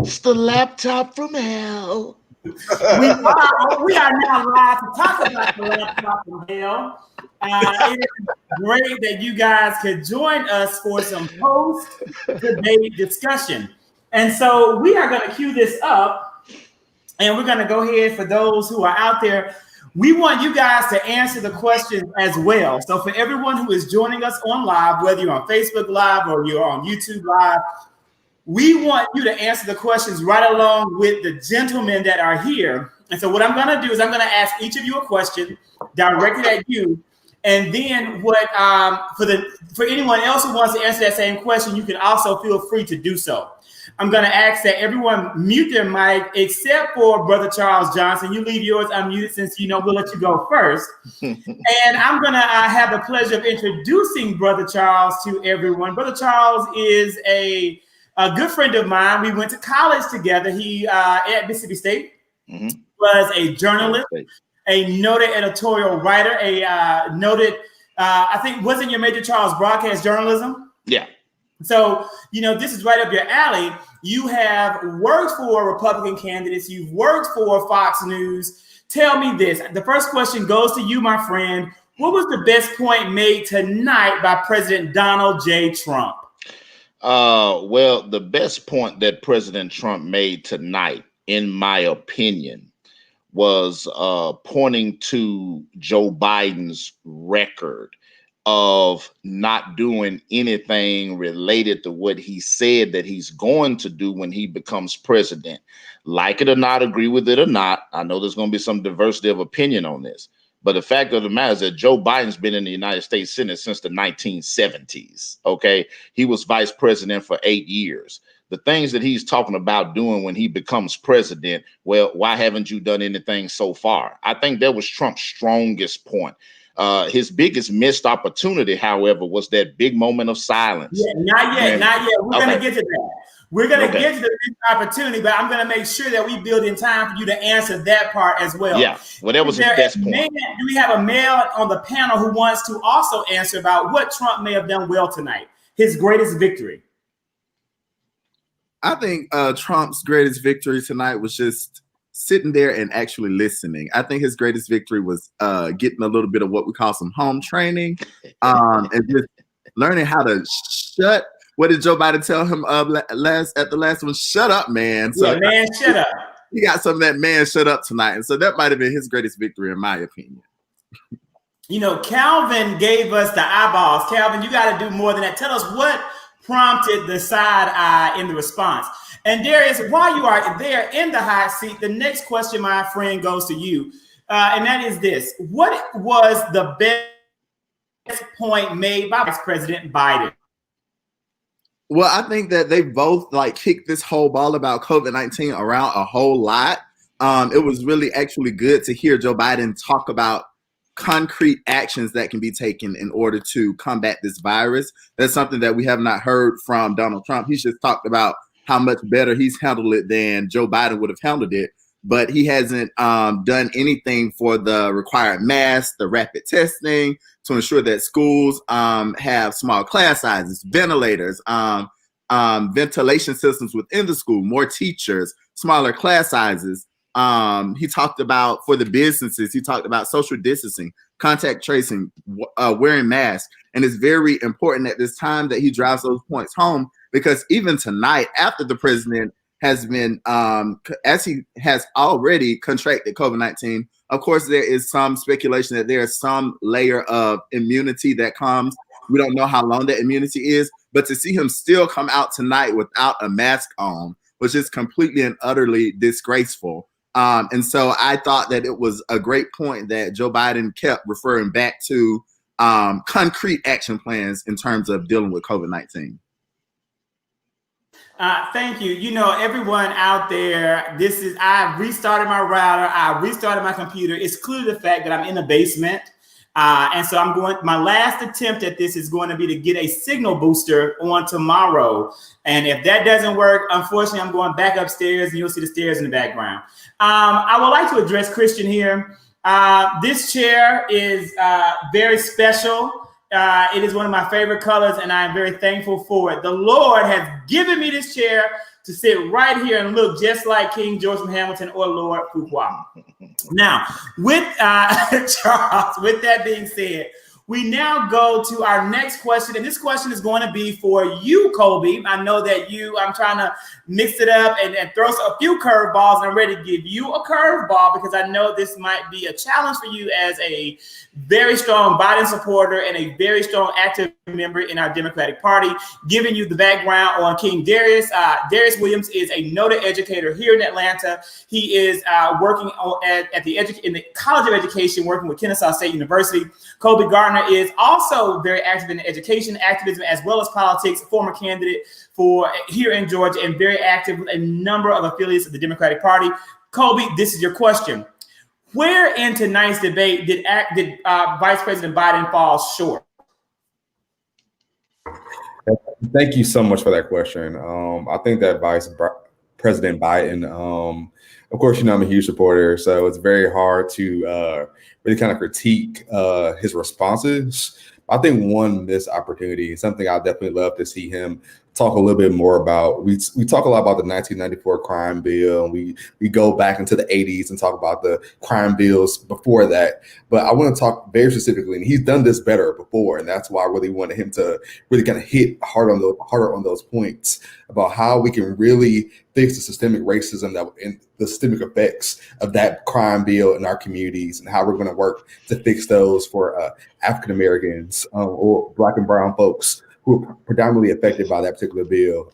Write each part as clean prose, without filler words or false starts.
It's the laptop from hell. We are now live to talk about the laptop from hell. It is great that you guys could join us for some post-debate discussion. And so we are going to cue this up, and we're going to go ahead for those who are out there. We want you guys to answer the questions as well. So for everyone who is joining us on live, whether you're on Facebook Live or you're on YouTube Live, we want you to answer the questions right along with the gentlemen that are here. And so what I'm going to do is I'm going to ask each of you a question directed at you. And then for anyone else who wants to answer that same question, you can also feel free to do so. I'm going to ask that everyone mute their mic except for Brother Charles Johnson. You leave yours unmuted since we'll let you go first. And I'm going to have the pleasure of introducing Brother Charles to everyone. Brother Charles is a good friend of mine. We went to college together. He at Mississippi State was a journalist, a noted editorial writer, a noted, I think, wasn't your major, Charles, broadcast journalism? Yeah. So, this is right up your alley. You have worked for Republican candidates. You've worked for Fox News. Tell me this. The first question goes to you, my friend. What was the best point made tonight by President Donald J. Trump? Well, the best point that President Trump made tonight, in my opinion, was pointing to Joe Biden's record of not doing anything related to what he said that he's going to do when he becomes president. Like it or not, agree with it or not, I know there's going to be some diversity of opinion on this. But the fact of the matter is that Joe Biden's been in the United States Senate since the 1970s. Okay. He was vice president for 8 years. The things that he's talking about doing when he becomes president, well, why haven't you done anything so far? I think that was Trump's strongest point. His biggest missed opportunity, however, was that big moment of silence. Yeah, not yet. We're going to get to that. We're going to get to the opportunity, but I'm going to make sure that we build in time for you to answer that part as well. Yeah, well, that was his best point. Do we have a male on the panel who wants to also answer about what Trump may have done well tonight? His greatest victory. I think Trump's greatest victory tonight was just sitting there and actually listening. I think his greatest victory was getting a little bit of what we call some home training and just learning how to shut. What did Joe Biden tell him at the last one? Shut up, man. So, yeah, man, shut up. He got some of that man shut up tonight. And so that might have been his greatest victory, in my opinion. Calvin gave us the eyeballs. Calvin, you got to do more than that. Tell us what prompted the side eye in the response. And Darius, while you are there in the hot seat, the next question, my friend, goes to you. And that is this. What was the best point made by Vice President Biden? Well, I think that they both kicked this whole ball about COVID-19 around a whole lot. It was really actually good to hear Joe Biden talk about concrete actions that can be taken in order to combat this virus. That's something that we have not heard from Donald Trump. He's just talked about how much better he's handled it than Joe Biden would have handled it. But he hasn't done anything for the required masks, the rapid testing, to ensure that schools have small class sizes, ventilators, ventilation systems within the school, more teachers, smaller class sizes. He talked about, for the businesses, he talked about social distancing, contact tracing, wearing masks. And it's very important at this time that he drives those points home, because even tonight, after the president has been, as he has already contracted COVID-19, of course, there is some speculation that there is some layer of immunity that comes. We don't know how long that immunity is, but to see him still come out tonight without a mask on was just completely and utterly disgraceful. And so I thought that it was a great point that Joe Biden kept referring back to concrete action plans in terms of dealing with COVID-19. Thank you. Everyone out there, I restarted my router. I restarted my computer. It's clearly the fact that I'm in the basement. And so my last attempt at this is going to be to get a signal booster on tomorrow. And if that doesn't work, unfortunately, I'm going back upstairs and you'll see the stairs in the background. I would like to address Christian here. This chair is very special. It is one of my favorite colors, and I am very thankful for it. The Lord has given me this chair to sit right here and look just like King George from Hamilton or Lord Fuqua. Now, with Charles, with that being said, we now go to our next question, and this question is going to be for you, Colby. I know that I'm trying to mix it up and throw a few curveballs, and I'm ready to give you a curveball because I know this might be a challenge for you as a very strong Biden supporter and a very strong active member in our Democratic Party. Giving you the background on King Darius. Darius Williams is a noted educator here in Atlanta. He is working in the College of Education, working with Kennesaw State University. Colby Gardner is also very active in education, activism, as well as politics, former candidate for here in Georgia, and very active with a number of affiliates of the Democratic Party. Colby, this is your question. Where in tonight's debate did Vice President Biden fall short? Thank you so much for that question. I think that President Biden, of course, I'm a huge supporter, so it's very hard to really kind of critique his responses. I think one missed opportunity, something I definitely love to see him talk a little bit more about. We talk a lot about the 1994 crime bill, and we go back into the 80s and talk about the crime bills before that. But I want to talk very specifically, and he's done this better before, and that's why I really wanted him to really kind of hit harder on those points about how we can really fix the systemic racism and the systemic effects of that crime bill in our communities, and how we're going to work to fix those for African Americans or Black and brown folks who are predominantly affected by that particular bill.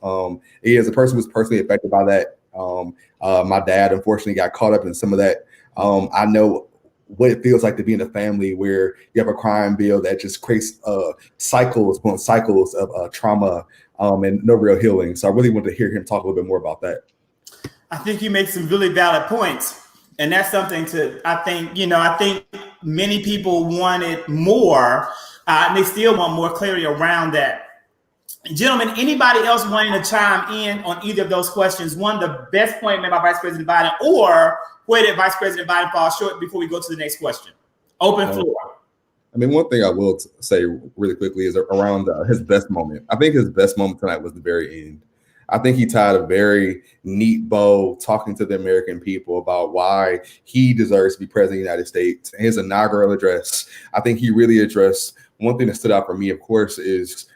As a person who's personally affected by that, my dad unfortunately got caught up in some of that. I know what it feels like to be in a family where you have a crime bill that just creates cycles of trauma and no real healing. So I really want to hear him talk a little bit more about that. I think you make some really valid points. And that's something I think many people wanted more, and they still want more clarity around that. Gentlemen, anybody else wanting to chime in on either of those questions? One, the best point made by Vice President Biden, or where did Vice President Biden fall short before we go to the next question? Open floor. I mean, one thing I will say really quickly is around his best moment. I think his best moment tonight was the very end. I think he tied a very neat bow talking to the American people about why he deserves to be president of the United States. And his inaugural address, I think he really addressed one thing that stood out for me, of course, is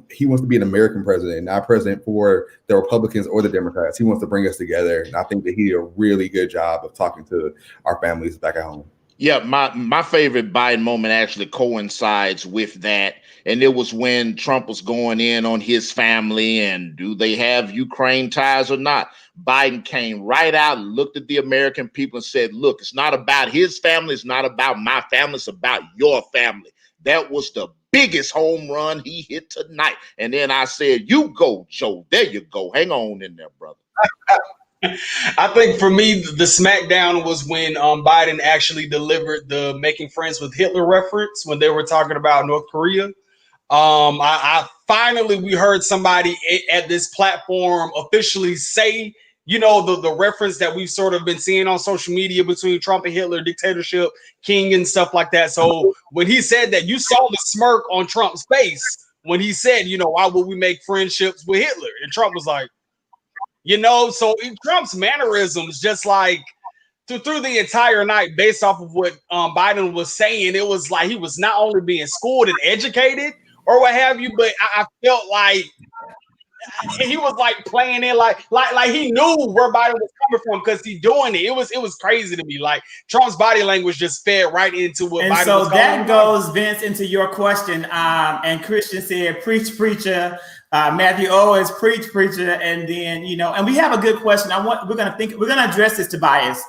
he wants to be an American president, not president for the Republicans or the Democrats. He wants to bring us together. And I think that he did a really good job of talking to our families back at home. Yeah, my favorite Biden moment actually coincides with that. And it was when Trump was going in on his family and do they have Ukraine ties or not? Biden came right out, looked at the American people and said, look, it's not about his family. It's not about my family. It's about your family. That was the biggest home run he hit tonight. And then I said, you go, Joe. There you go. Hang on in there, brother. I think for me, the smackdown was when Biden actually delivered the making friends with Hitler reference when they were talking about North Korea. We heard somebody at this platform officially say, the reference that we've sort of been seeing on social media between Trump and Hitler, dictatorship, king and stuff like that. So when he said that, you saw the smirk on Trump's face when he said, why would we make friendships with Hitler? And Trump was like, so in Trump's mannerisms, just like through the entire night, based off of what Biden was saying, it was like he was not only being schooled and educated or what have you, but I felt like he was like playing it like he knew where Biden was coming from because he's doing it. It was crazy to me. Like Trump's body language just fed right into what and Biden so was that goes, Vince, into your question. And Christian said, preach, preacher. Matthew Owens, preach, preacher. And then, and we have a good question. We're going to address this, Tobias.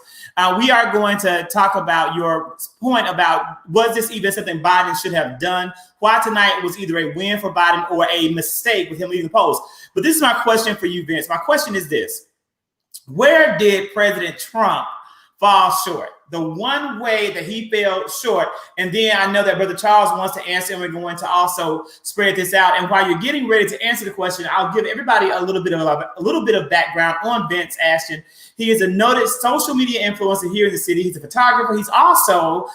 We are going to talk about your point about, was this even something Biden should have done? Why tonight was either a win for Biden or a mistake with him leaving the post. But this is my question for you, Vince. My question is this. Where did President Trump fall short? the one way that he fell short. And then I know that Brother Charles wants to answer, and we're going to also spread this out. And while you're getting ready to answer the question, I'll give everybody a little bit of background on Vince Ashton. He is a noted social media influencer here in the city. He's a photographer. He's also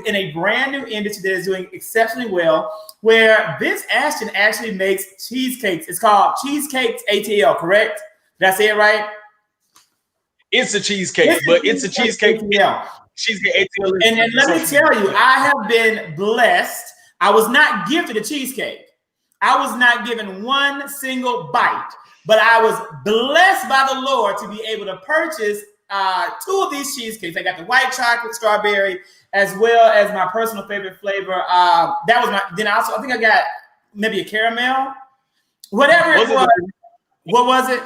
in a brand new industry that is doing exceptionally well, where Vince Ashton actually makes cheesecakes. It's called Cheesecakes ATL, correct? Did I say it right? It's a cheesecake, but it's a cheesecake. ATL. Cheesecake ATL. And let me tell you, I have been blessed. I was not gifted a cheesecake. I was not given one single bite, but I was blessed by the Lord to be able to purchase 2 of these cheesecakes. I got the white chocolate strawberry, as well as my personal favorite flavor. That was my. Then also, I think I got maybe a caramel, whatever it was. What was it?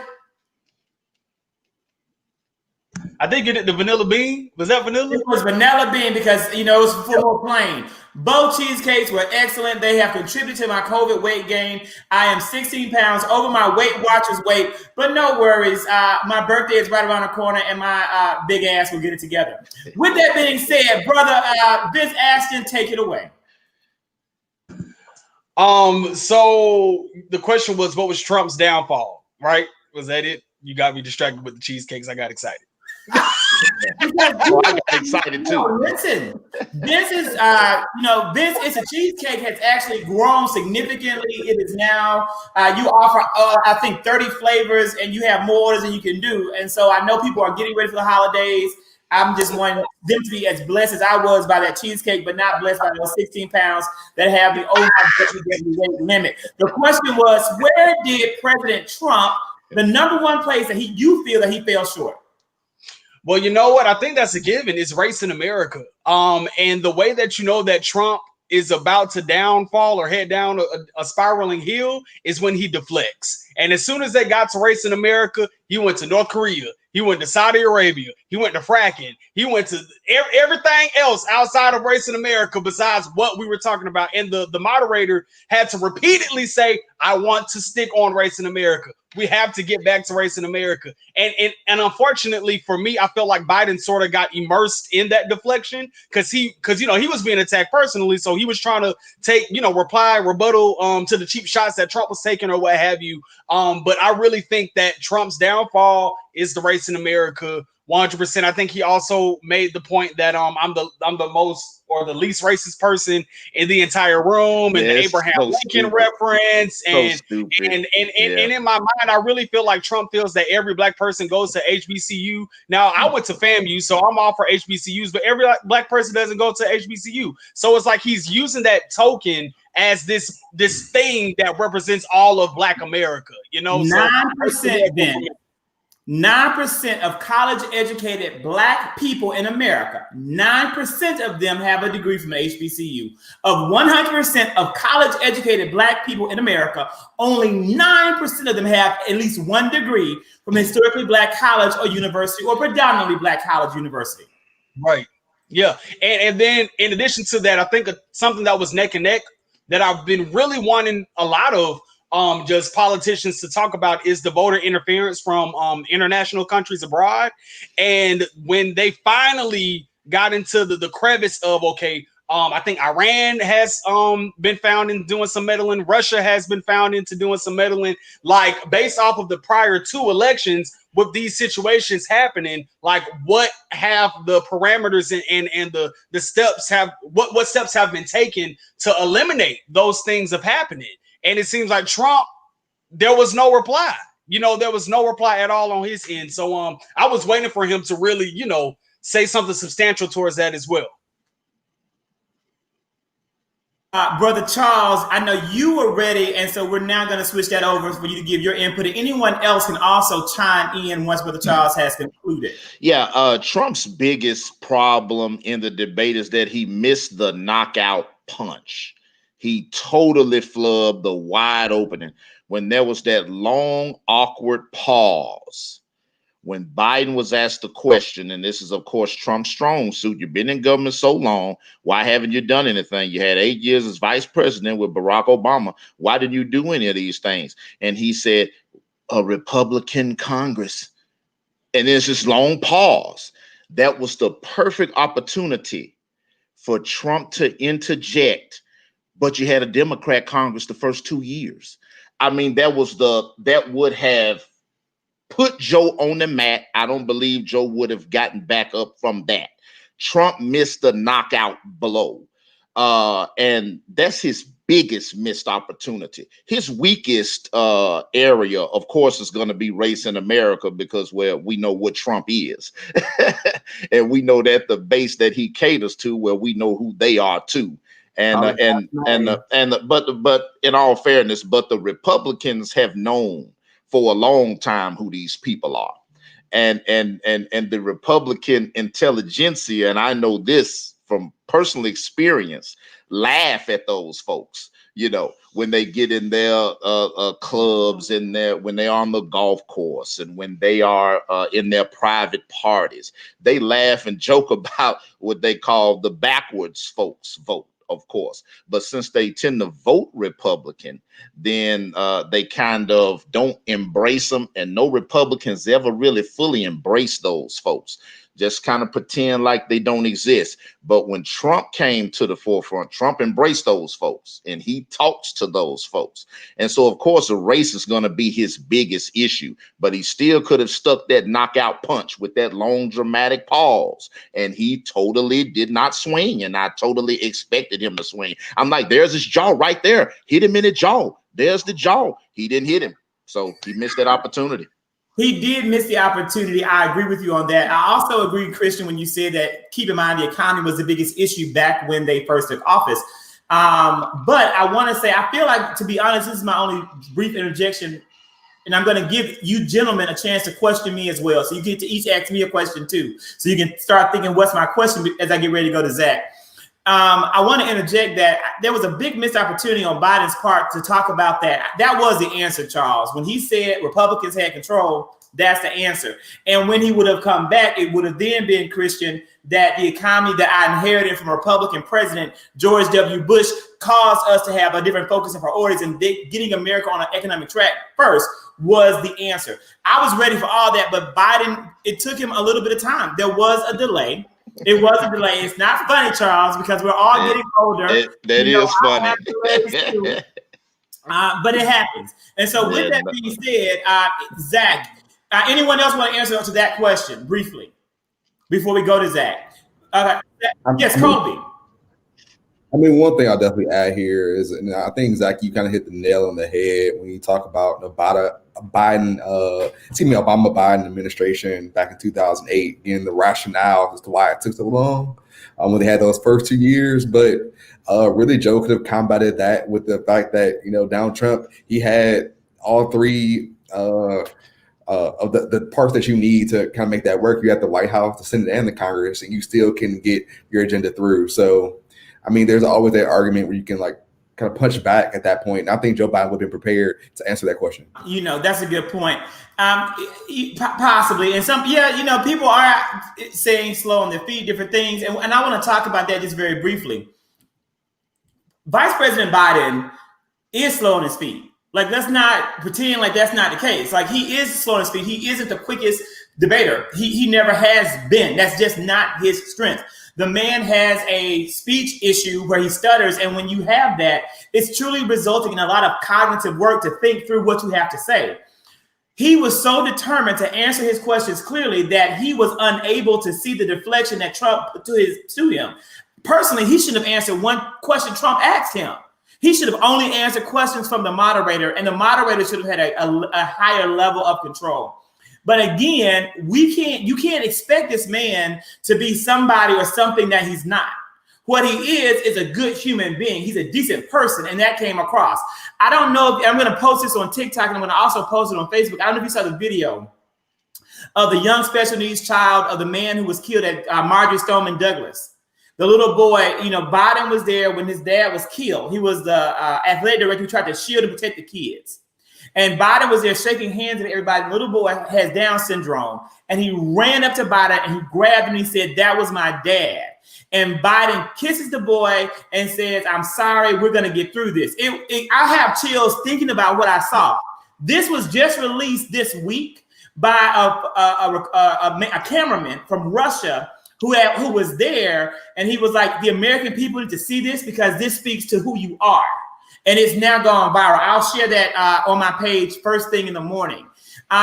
I think you did the vanilla bean. Was that vanilla? It was vanilla bean because, you know, it's more plain. Both cheesecakes were excellent. They have contributed to my COVID weight gain. I am 16 pounds over my Weight Watchers weight, but no worries. My birthday is right around the corner, and my big ass will get it together. With that being said, brother Vince Ashton, take it away. So the question was, what was Trump's downfall? Right? Was that it? You got me distracted with the cheesecakes. I got excited. Well, I got excited too. No, listen, this is Vince. It's a cheesecake has actually grown significantly. It is now you offer I think 30 flavors, and you have more orders than you can do. And so I know people are getting ready for the holidays. I'm just wanting them to be as blessed as I was by that cheesecake, but not blessed by those 16 pounds that have the weight limit. The question was, where did President Trump, the number one place that you feel that he fell short? Well, you know what? I think that's a given. It's race in America. And the way that you know that Trump is about to downfall or head down a spiraling hill is when he deflects. And as soon as they got to race in America, he went to North Korea. He went to Saudi Arabia. He went to fracking. He went to everything else outside of race in America besides what we were talking about. And the moderator had to repeatedly say, I want to stick on race in America. We have to get back to race in America. And unfortunately for me, I feel like Biden sort of got immersed in that deflection because he was being attacked personally. So he was trying to take, rebuttal to the cheap shots that Trump was taking or what have you. But I really think that Trump's downfall is the race in America. 100%. I think he also made the point that I'm the most or the least racist person in the entire room, and the Abraham Lincoln reference, and in my mind, I really feel like Trump feels that every black person goes to HBCU. Now, I went to FAMU, so I'm all for HBCUs, but every black person doesn't go to HBCU. So it's like he's using that token as this thing that represents all of Black America. 9% then. 9% of college-educated Black people in America, 9% of them have a degree from an HBCU. Of 100% of college-educated Black people in America, only 9% of them have at least one degree from a historically Black college or university, or predominantly Black college university. Right. Yeah. And then in addition to that, I think something that was neck and neck that I've been really wanting a lot of just politicians to talk about is the voter interference from international countries abroad. And when they finally got into the crevice of, I think Iran has been found in doing some meddling. Russia has been found into doing some meddling, like based off of the prior 2 elections. With these situations happening, like what have the parameters and the steps what steps have been taken to eliminate those things of happening? And it seems like Trump, there was no reply. There was no reply at all on his end. So I was waiting for him to really, say something substantial towards that as well. Brother Charles, I know you were ready, and so we're now going to switch that over for you to give your input. And anyone else can also chime in once Brother Charles has concluded. Yeah, Trump's biggest problem in the debate is that he missed the knockout punch. He totally flubbed the wide opening when there was that long, awkward pause. When Biden was asked the question, and this is, of course, Trump's strong suit. You've been in government so long. Why haven't you done anything? You had 8 years as vice president with Barack Obama. Why didn't you do any of these things? And he said, a Republican Congress. And there's this long pause. That was the perfect opportunity for Trump to interject, but you had a Democrat Congress the first 2 years. I mean, that would have put Joe on the mat. I don't believe Joe would have gotten back up from that. Trump missed the knockout blow. And that's his biggest missed opportunity. His weakest area, of course, is going to be race in America, because we know what Trump is. And we know that the base that he caters to, where we know who they are too. But in all fairness, but the Republicans have known for a long time who these people are, and the Republican intelligentsia, and I know this from personal experience, laugh at those folks. When they get in their clubs, when they're on the golf course, and when they are in their private parties, they laugh and joke about what they call the backwards folks vote, of course. But since they tend to vote Republican, then they kind of don't embrace them, and no Republicans ever really fully embrace those folks. Just kind of pretend like they don't exist. But when Trump came to the forefront, Trump embraced those folks, and he talks to those folks. And so, of course, the race is going to be his biggest issue, but he still could have stuck that knockout punch with that long dramatic pause, and he totally did not swing, and I totally expected him to swing. I'm like, there's his jaw right there. Hit him in the jaw. There's the jaw. He didn't hit him. So he missed that opportunity. He did miss the opportunity. I agree with you on that. I also agree, Christian, when you said that, keep in mind, the economy was the biggest issue back when they first took office. But I want to say, I feel like, to be honest, this is my only brief interjection, and I'm going to give you gentlemen a chance to question me as well. So you get to each ask me a question too. So you can start thinking, what's my question, as I get ready to go to Zach. I want to interject that there was a big missed opportunity on Biden's part to talk about that. That was the answer, Charles. When he said Republicans had control, that's the answer. And when he would have come back, it would have then been, Christian, that the economy that I inherited from Republican President George W. Bush caused us to have a different focus and priorities, and getting America on an economic track first was the answer. I was ready for all that, but Biden, it took him a little bit of time. There was a delay. It was a delay. It's not funny, Charles, because we're all getting older. That is funny. But it happens. And so with that being said, Zach, anyone else want to answer to that question briefly before we go to Zach? Yes, Colby. I mean, one thing I'll definitely add here is, and I think, Zach, you kind of hit the nail on the head when you talk about Obama-Biden administration back in 2008, and the rationale as to why it took so long when they had those first 2 years. But really, Joe could have combated that with the fact that, Donald Trump, he had all three of the parts that you need to kind of make that work. You have the White House, the Senate, and the Congress, and you still can get your agenda through. So, I mean, there's always that argument where you can kind of punch back at that point. And I think Joe Biden would have been prepared to answer that question. That's a good point. Possibly. And people are saying slow on their feet, different things. And I want to talk about that just very briefly. Vice President Biden is slow on his feet. Let's not pretend like that's not the case. He is slow on his feet. He isn't the quickest debater. He never has been. That's just not his strength. The man has a speech issue where he stutters. And when you have that, it's truly resulting in a lot of cognitive work to think through what you have to say. He was so determined to answer his questions clearly that he was unable to see the deflection that Trump put to him. Personally, he shouldn't have answered one question Trump asked him. He should have only answered questions from the moderator, and the moderator should have had a higher level of control. But again, you can't expect this man to be somebody or something that he's not. What he is a good human being. He's a decent person, and that came across. I don't know if I'm going to post this on TikTok, and I'm going to also post it on Facebook. I don't know if you saw the video of the young special needs child of the man who was killed at Marjorie Stoneman Douglas. The little boy, Biden was there when his dad was killed. He was the athletic director who tried to shield and protect the kids. And Biden was there shaking hands with everybody. The little boy has Down syndrome. And he ran up to Biden and he grabbed him and he said, "That was my dad." And Biden kisses the boy and says, "I'm sorry, we're going to get through this." I have chills thinking about what I saw. This was just released this week. by a cameraman from Russia who was there, and he was like, the American people need to see this because this speaks to who you are. And it's now gone viral. I'll share that on my page first thing in the morning.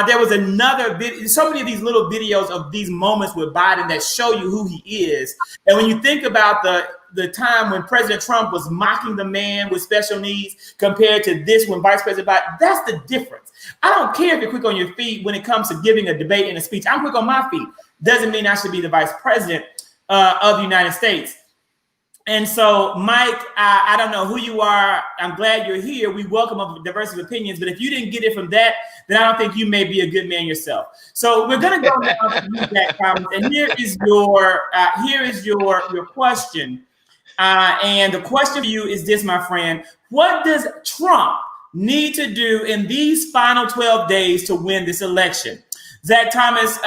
There was another video, so many of these little videos of these moments with Biden that show you who he is. And when you think about the time when President Trump was mocking the man with special needs compared to this when Vice President Biden, that's the difference. I don't care if you're quick on your feet when it comes to giving a debate and a speech. I'm quick on my feet. Doesn't mean I should be the vice president of the United States. And so, Mike, I don't know who you are. I'm glad you're here. We welcome a diversity of opinions. But if you didn't get it from that, then I don't think you may be a good man yourself. So we're going to go now to you, Zack Thomas. And here is your question. And the question for you is this, my friend. What does Trump need to do in these final 12 days to win this election? Zack Thomas,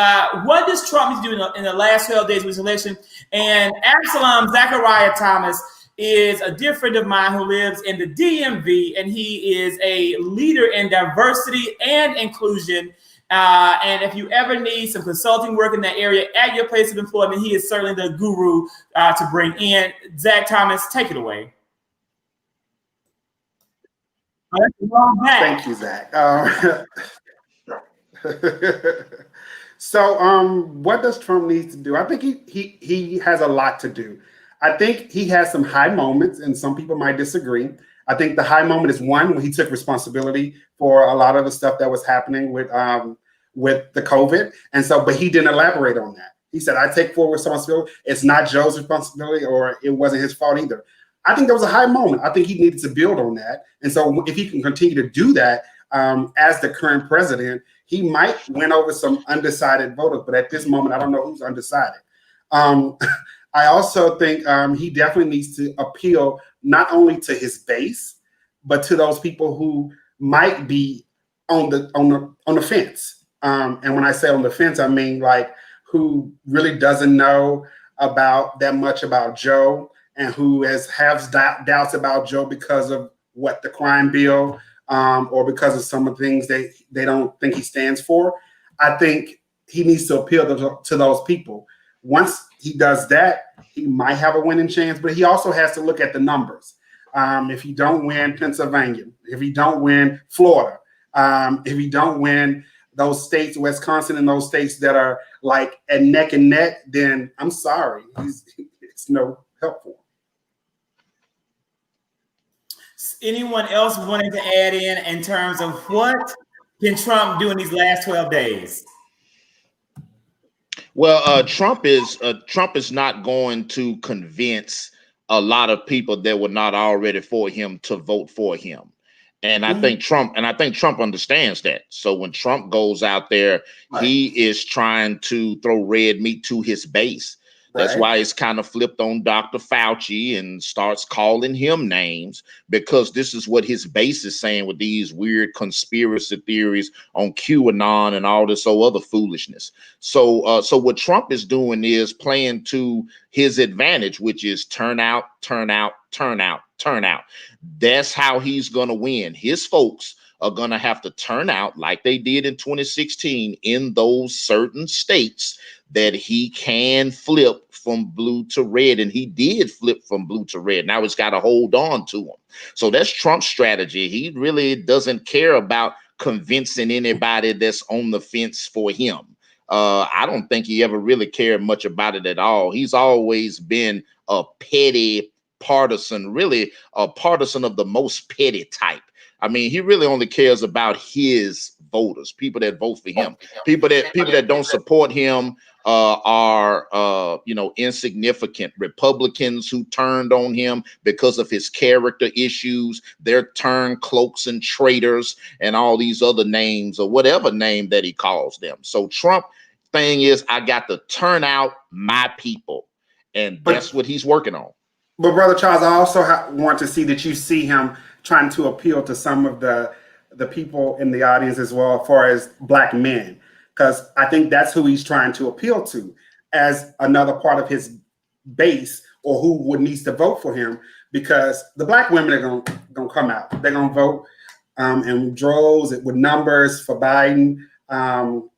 what does Trump need to do in the last 12 days of this election? And Absalom Zachariah Thomas is a dear friend of mine who lives in the DMV, and he is a leader in diversity and inclusion. And if you ever need some consulting work in that area at your place of employment, he is certainly the guru to bring in. Zack Thomas, take it away. Thank you, Zach. So what does Trump need to do? I think he has a lot to do. I think he has some high moments, and some people might disagree. I think the high moment is one when he took responsibility for a lot of the stuff that was happening with the COVID. And so, but he didn't elaborate on that. He said, I take full responsibility. It's not Joe's responsibility, or it wasn't his fault either. I think there was a high moment. I think he needed to build on that. And so if he can continue to do that as the current president, he might win over some undecided voters. But at this moment, I don't know who's undecided. I also think he definitely needs to appeal not only to his base, but to those people who might be on the fence. And when I say on the fence, I mean like who really doesn't know that much about Joe, and who has doubts about Joe because of what the crime bill or because of some of the things they don't think he stands for. I think he needs to appeal to those people. Once he does that, he might have a winning chance, but he also has to look at the numbers. If he don't win Pennsylvania, if he don't win Florida, if he don't win those states, Wisconsin, and those states that are like at neck and neck, then I'm sorry, it's no help for him. Anyone else wanting to add in terms of what can Trump do in these last 12 days? Well, Trump is not going to convince a lot of people that were not already for him to vote for him. And I think Trump understands that. So when Trump goes out there, he is trying to throw red meat to his base. That's why he's kind of flipped on Dr. Fauci and starts calling him names, because this is what his base is saying with these weird conspiracy theories on QAnon and all this other foolishness. So what Trump is doing is playing to his advantage, which is turnout. That's how he's going to win. His folks are going to have to turn out like they did in 2016 in those certain states that he can flip from blue to red. And he did flip from blue to red. Now it's got to hold on to him. So that's Trump's strategy. He really doesn't care about convincing anybody that's on the fence for him. I don't think he ever really cared much about it at all. He's always been a petty partisan, really a partisan of the most petty type. I mean, he really only cares about his voters, people that vote for him. People that don't support him are insignificant. Republicans who turned on him because of his character issues, they're turned cloaks and traitors and all these other names, or whatever name that he calls them. So Trump thing is, I got to turn out my people, and that's what he's working on. But Brother Charles, I also want to see that you see him trying to appeal to some of the people in the audience as well, as far as Black men, because I think that's who he's trying to appeal to as another part of his base, or who needs to vote for him, because the Black women are gonna come out. They're gonna vote in droves with numbers for Biden.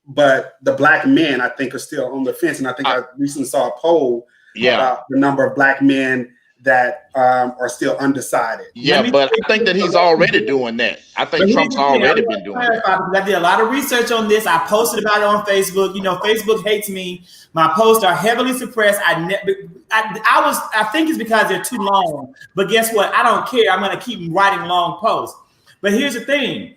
but the black men, I think, are still on the fence. And I think I recently saw a poll about the number of black men that are still undecided. Yeah, but I think that he's already doing that. I think Trump's already been doing that. I did a lot of research on this. I posted about it on Facebook. You know, Facebook hates me. My posts are heavily suppressed. I think it's because they're too long. But guess what? I don't care. I'm going to keep writing long posts. But here's the thing.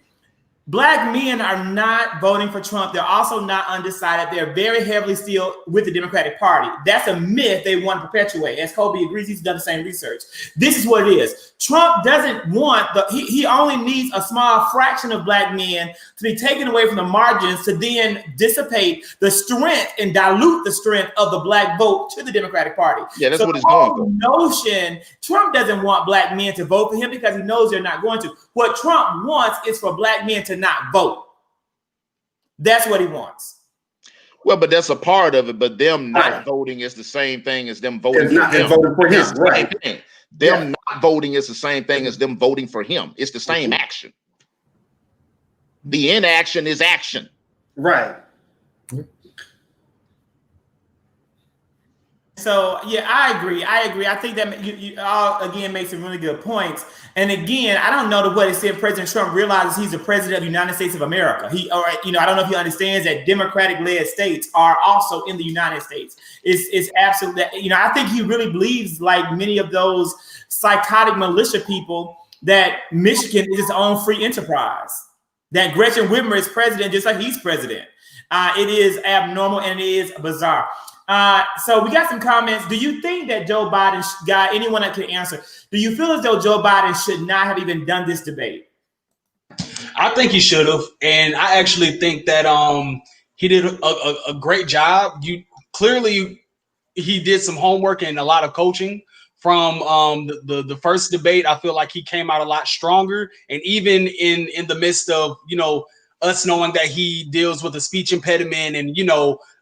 Black men are not voting for Trump. They're also not undecided. They're very heavily still with the Democratic Party. That's a myth they want to perpetuate. As Kobe agrees, he's done the same research. This is what it is. Trump doesn't want he only needs a small fraction of black men to be taken away from the margins to then dissipate the strength and dilute the strength of the black vote to the Democratic Party. Yeah, that's what he's going for. Notion, Trump doesn't want black men to vote for him because he knows they're not going to. What Trump wants is for black men to not vote. That's what he wants. Well, but that's a part of it. But them not voting is the same thing as them voting for him. Voting for him. Right. Them not voting is the same thing as them voting for him. It's the same action. The inaction is action. Right. So yeah, I agree. I think that you all again make some really good points. And again, I don't know to what extent President Trump realizes he's the president of the United States of America. I don't know if he understands that Democratic-led states are also in the United States. It's absolutely, I think he really believes, like many of those psychotic militia people, that Michigan is its own free enterprise. That Gretchen Whitmer is president just like he's president. It is abnormal and it is bizarre. So we got some comments. Do you think that Joe Biden anyone that can answer? Do you feel as though Joe Biden should not have even done this debate? I think he should have, and I actually think that he did a great job. He did some homework and a lot of coaching from the first debate. I feel like he came out a lot stronger, and even in the midst of us knowing that he deals with a speech impediment and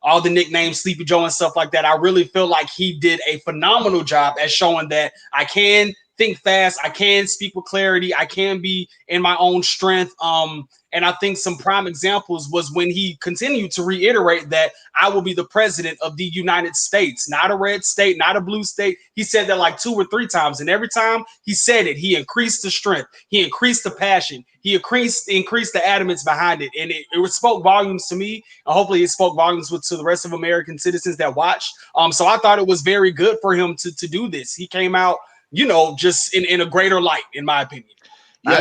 all the nicknames, Sleepy Joe and stuff like that, I really feel like he did a phenomenal job at showing that I can think fast, I can speak with clarity, I can be in my own strength. And I think some prime examples was when he continued to reiterate that I will be the president of the United States, not a red state, not a blue state. He said that like 2 or 3 times. And every time he said it, he increased the strength. He increased the passion. He increased the adamance behind it. And it spoke volumes to me. And hopefully it spoke volumes to the rest of American citizens that watched. So I thought it was very good for him to do this. He came out, just in a greater light, in my opinion.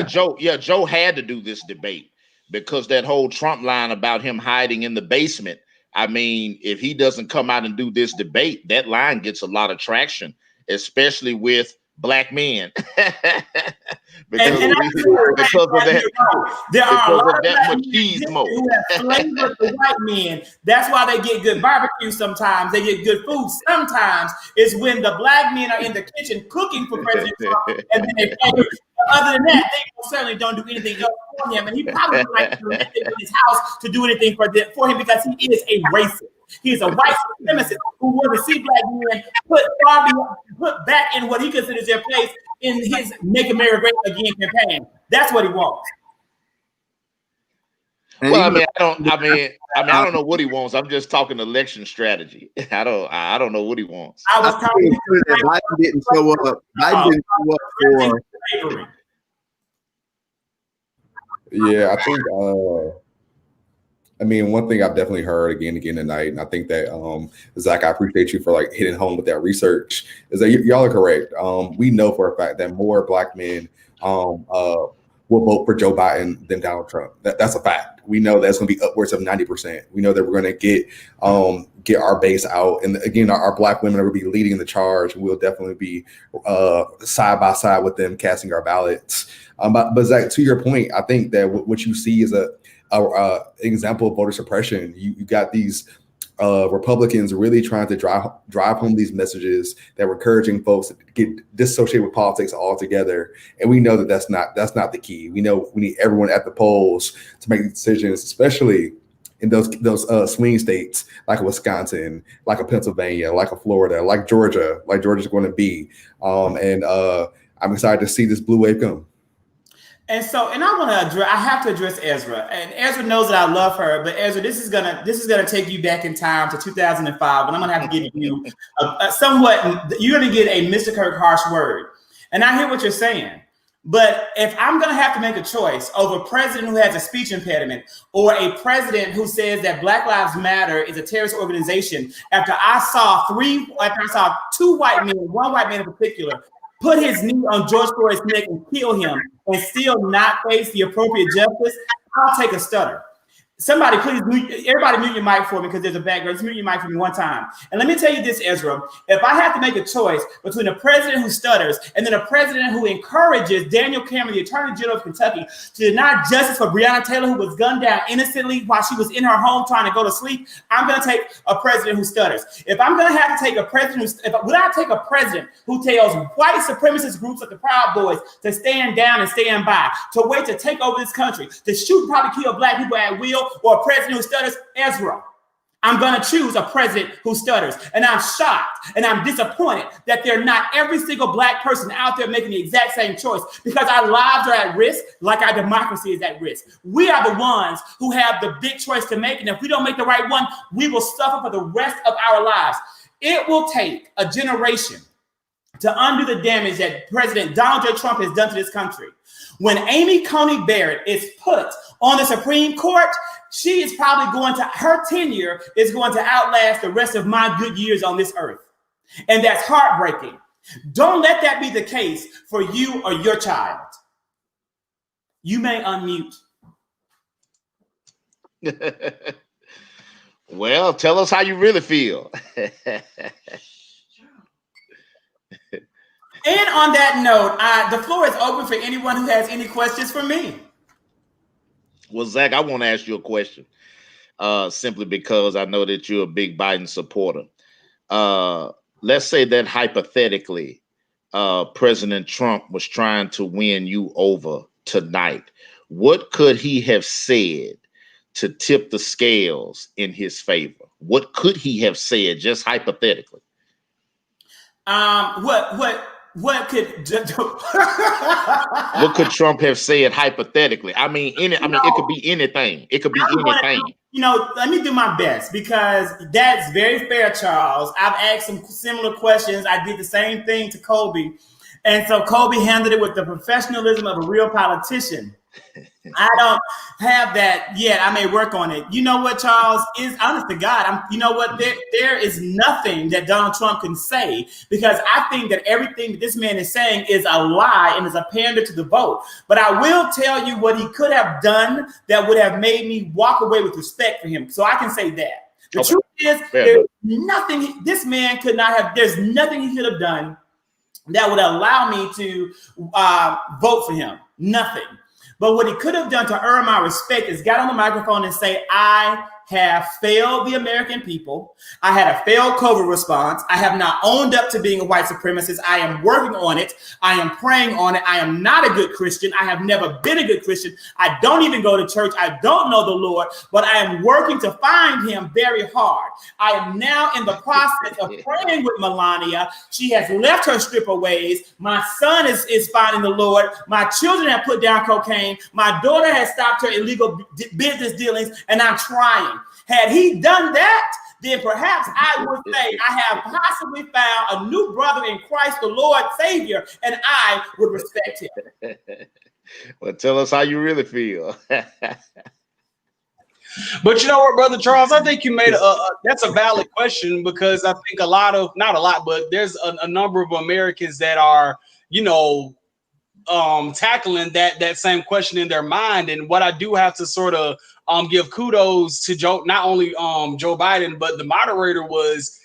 Joe had to do this debate because that whole Trump line about him hiding in the basement. I mean, if he doesn't come out and do this debate, that line gets a lot of traction, especially with black men. because of that machismo. Who have flavored the white men. That's why they get good barbecue sometimes. They get good food sometimes. Is when the black men are in the kitchen cooking for President Trump, and then they pay. Other than that, they certainly don't do anything else for him. And he probably like to live in his house to do anything for him because he is a racist. He is a white supremacist who want to see black men put back in what he considers their place in his "Make America Great Again" campaign. That's what he wants. Well, I don't know what he wants. I'm just talking election strategy. I don't know what he wants. I was talking that Biden didn't show up. Biden didn't show up for. Yeah, I think. One thing I've definitely heard again tonight, and I think that Zach, I appreciate you for hitting home with that research. Is that y'all are correct? We know for a fact that more black men will vote for Joe Biden than Donald Trump. That's a fact. We know that's going to be upwards of 90%. We know that we're going to get our base out, and again, our black women are going to be leading the charge. We'll definitely be side by side with them, casting our ballots. But Zach, to your point, I think that what you see is an example of voter suppression. You got these Republicans really trying to drive home these messages that were encouraging folks to get dissociated with politics altogether. And we know that that's not the key. We know we need everyone at the polls to make decisions, especially in those swing states like a Wisconsin, like a Pennsylvania, like a Florida, like Georgia's going to be. And I'm excited to see this blue wave come. And so, and I want to address, I have to address Ezra. And Ezra knows that I love her, but Ezra, this is gonna take you back in time to 2005, and I'm gonna have to give you a somewhat. You're gonna get a Mr. Kirk harsh word, and I hear what you're saying. But if I'm gonna have to make a choice over a president who has a speech impediment or a president who says that Black Lives Matter is a terrorist organization, after I saw two white men, one white man in particular, put his knee on George Floyd's neck and kill him, and still not face the appropriate justice, I'll take a stutter. Somebody, please, everybody mute your mic for me because there's a background. Just mute your mic for me one time. And let me tell you this, Ezra. If I have to make a choice between a president who stutters and then a president who encourages Daniel Cameron, the Attorney General of Kentucky, to deny justice for Breonna Taylor, who was gunned down innocently while she was in her home trying to go to sleep, I'm going to take a president who stutters. If I'm going to have to take a president would I take a president who tells white supremacist groups like the Proud Boys to stand down and stand by, to wait to take over this country, to shoot and probably kill Black people at will, or a president who stutters? Ezra, I'm going to choose a president who stutters. And I'm shocked and I'm disappointed that they're not every single Black person out there making the exact same choice, because our lives are at risk like our democracy is at risk. We are the ones who have the big choice to make. And if we don't make the right one, we will suffer for the rest of our lives. It will take a generation to undo the damage that President Donald J. Trump has done to this country. When Amy Coney Barrett is put on the Supreme Court, she is probably her tenure is going to outlast the rest of my good years on this earth. And that's heartbreaking. Don't let that be the case for you or your child. You may unmute. Well, tell us how you really feel. And on that note, the floor is open for anyone who has any questions for me. Well, Zach, I want to ask you a question, simply because I know that you're a big Biden supporter. Let's say that hypothetically, President Trump was trying to win you over tonight. What could he have said to tip the scales in his favor? What could he have said, just hypothetically? What could what could Trump have said hypothetically? I mean, it could be anything. It could be anything. Let me do my best, because that's very fair, Charles. I've asked some similar questions. I did the same thing to Kobe. And so Kobe handled it with the professionalism of a real politician. I don't have that yet. I may work on it. You know what, Charles? Is honest to God, there is nothing that Donald Trump can say, because I think that everything that this man is saying is a lie and is a pander to the vote. But I will tell you what he could have done that would have made me walk away with respect for him. So I can say that. The truth is, there's nothing this man could not have. There's nothing he could have done that would allow me to vote for him. Nothing. But what he could have done to earn my respect is got on the microphone and say, I have failed the American people. I had a failed COVID response. I have not owned up to being a white supremacist. I am working on it. I am praying on it. I am not a good Christian. I have never been a good Christian. I don't even go to church. I don't know the Lord, but I am working to find him very hard. I am now in the process of praying with Melania. She has left her stripper ways. My son is finding the Lord. My children have put down cocaine. My daughter has stopped her illegal business dealings, and I'm trying. Had he done that, then perhaps I would say I have possibly found a new brother in Christ, the Lord Savior, and I would respect him. Well, tell us how you really feel. But you know what, Brother Charles, I think you made that's a valid question, because I think not a lot, but there's a number of Americans that are, tackling that same question in their mind. And what I do have to sort of give kudos to not only Joe Biden, but the moderator was,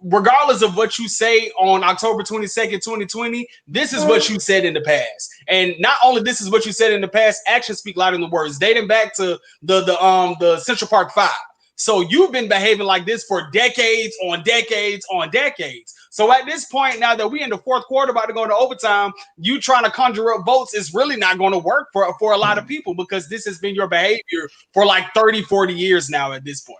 regardless of what you say on October 22nd, 2020, this is what you said in the past. And not only this is what you said in the past, actions speak louder than words, dating back to the Central Park 5. So you've been behaving like this for decades on decades on decades. So at this point, now that we're in the fourth quarter, about to go into overtime, you trying to conjure up votes is really not going to work for a lot of people, because this has been your behavior for like 30, 40 years now at this point.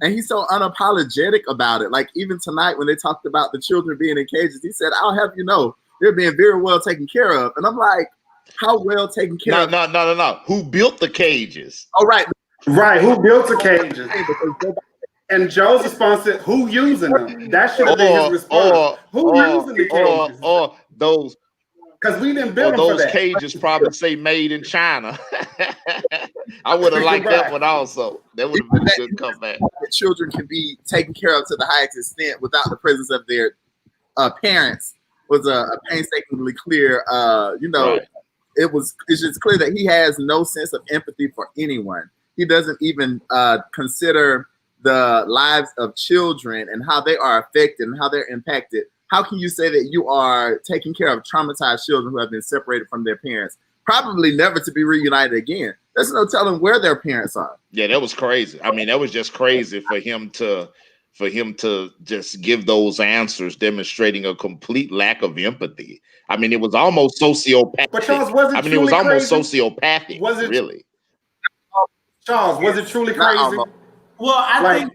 And he's so unapologetic about it. Like even tonight when they talked about the children being in cages, he said, I'll have you know, they're being very well taken care of. And I'm like, how well taken care No, of. no. Who built the cages? Oh, right. Right. Who built the cages? And Joe's response is, who using them? That should have been his response. Who using the cages? Or those, Because we didn't or build them for those that. cages probably say made in China. I would have liked that one also. That would have been a good comeback. That children can be taken care of to the highest extent without the presence of their parents was a painstakingly clear. Right. It's just clear that he has no sense of empathy for anyone. He doesn't even consider the lives of children and how they are affected and how they're impacted. How can you say that you are taking care of traumatized children who have been separated from their parents, probably never to be reunited again? There's no telling where their parents are. Yeah, that was crazy. I mean, that was just crazy for him to just give those answers, demonstrating a complete lack of empathy. I mean, it was almost sociopathic. But Charles, was it it was almost crazy? sociopathic. Was it really? Charles, was it truly crazy? Well, I think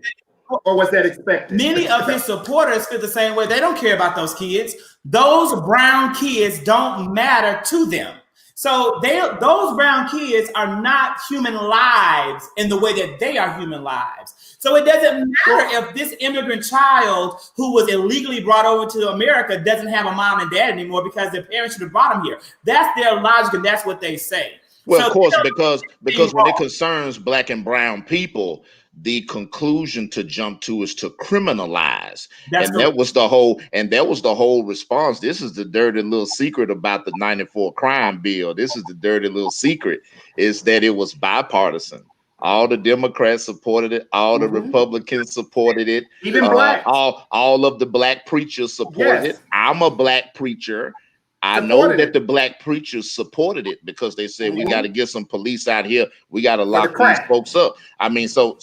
or was that expected? many of his supporters feel the same way. They don't care about those kids. Those brown kids don't matter to them. So those brown kids are not human lives in the way that they are human lives. So it doesn't matter if this immigrant child who was illegally brought over to America doesn't have a mom and dad anymore because their parents should have brought them here. That's their logic, and that's what they say. Well, So of course, because when it concerns black and brown people, the conclusion to jump to is to criminalize. That was the whole response. This is the dirty little secret about the 94 crime bill. This is the dirty little secret, is that it was bipartisan. All the Democrats supported it. All the Republicans supported it. Even black. All of the black preachers supported it. I'm a black preacher. I know that the black preachers supported it because they said we got to get some police out here. We got to lock these folks up. I mean, so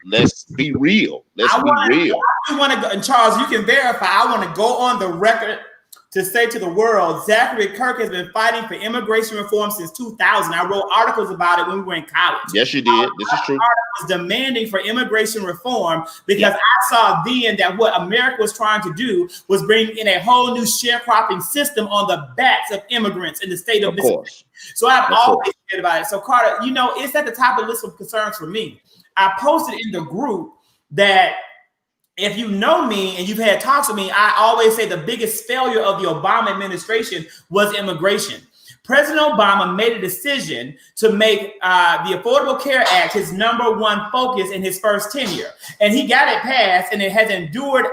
let's be real. I want to go, and Charles, you can verify. I want to go on the record to say to the world, Zachary Kirk has been fighting for immigration reform since 2000. I wrote articles about it when we were in college. Yes, you did. This is true. I was demanding for immigration reform because I saw then that what America was trying to do was bring in a whole new sharecropping system on the backs of immigrants in the state of Mississippi. So I've always cared about it. So Carter, it's at the top of the list of concerns for me. I posted in the group that if you know me and you've had talks with me, I always say the biggest failure of the Obama administration was immigration. President Obama made a decision to make the Affordable Care Act his number one focus in his first tenure. And he got it passed, and it has endured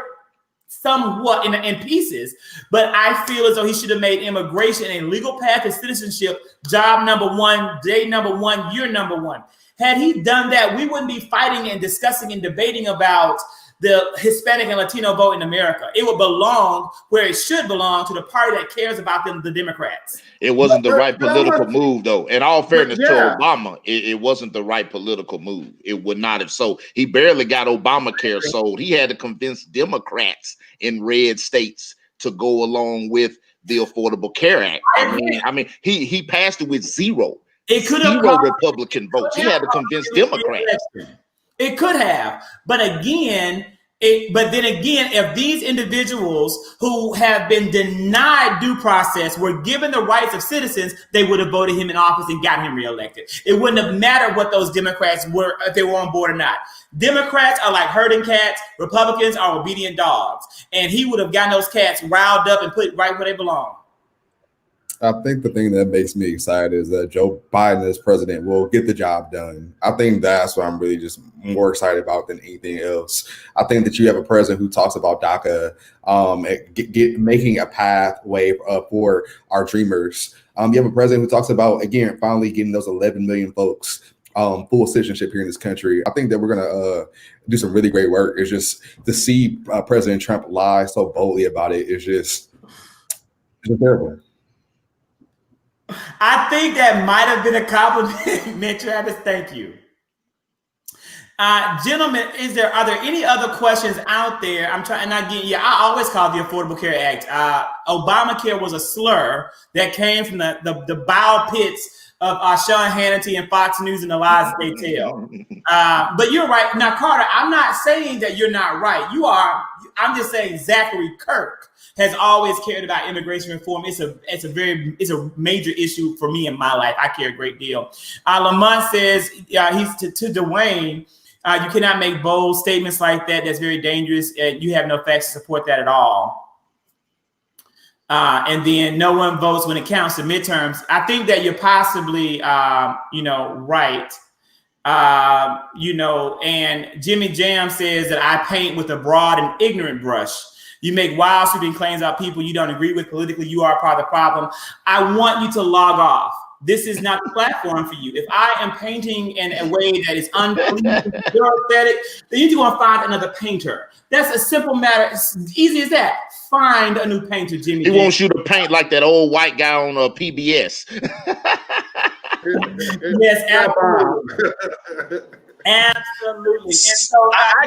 somewhat in pieces. But I feel as though he should have made immigration a legal path to citizenship job number one, day number one, year number one. Had he done that, we wouldn't be fighting and discussing and debating about the Hispanic and Latino vote in America. It would belong where it should belong, to the party that cares about them, the Democrats. It wasn't the right political move, though. In all fairness to Obama, it wasn't the right political move. It would not have sold. He barely got Obamacare sold. He had to convince Democrats in red states to go along with the Affordable Care Act. I mean, he passed it with zero Republican votes. He had to convince Democrats. It could have, but then again, if these individuals who have been denied due process were given the rights of citizens, they would have voted him in office and gotten him reelected. It wouldn't have mattered what those Democrats were, if they were on board or not. Democrats are like herding cats. Republicans are obedient dogs, and he would have gotten those cats riled up and put right where they belong. I think the thing that makes me excited is that Joe Biden as president will get the job done. I think that's what I'm really just more excited about than anything else. I think that you have a president who talks about DACA, making a pathway for our dreamers. You have a president who talks about, again, finally getting those 11 million folks full citizenship here in this country. I think that we're going to do some really great work. It's just to see President Trump lie so boldly about it is just terrible. I think that might have been a compliment, Travis. Thank you. Gentlemen, are there any other questions out there? I'm trying, and again, I always call the Affordable Care Act. Obamacare was a slur that came from the bile pits of Sean Hannity and Fox News and the lies they tell. But you're right. Now, Carter, I'm not saying that you're not right. You are. I'm just saying Zachary Kirk has always cared about immigration reform. It's a major issue for me in my life. I care a great deal. Lamont says he's to Dwayne. You cannot make bold statements like that. That's very dangerous. And you have no facts to support that at all. And then no one votes when it counts to midterms. I think that you're possibly, right. And Jimmy Jam says that I paint with a broad and ignorant brush. You make wild sweeping claims about people you don't agree with politically. You are part of the problem. I want you to log off. This is not the platform for you. If I am painting in a way that is unpleasing, aesthetic, then you want to find another painter. That's a simple matter. It's easy as that. Find a new painter, Jimmy. He wants you to paint like that old white guy on PBS. Yes, absolutely. Absolutely. And so I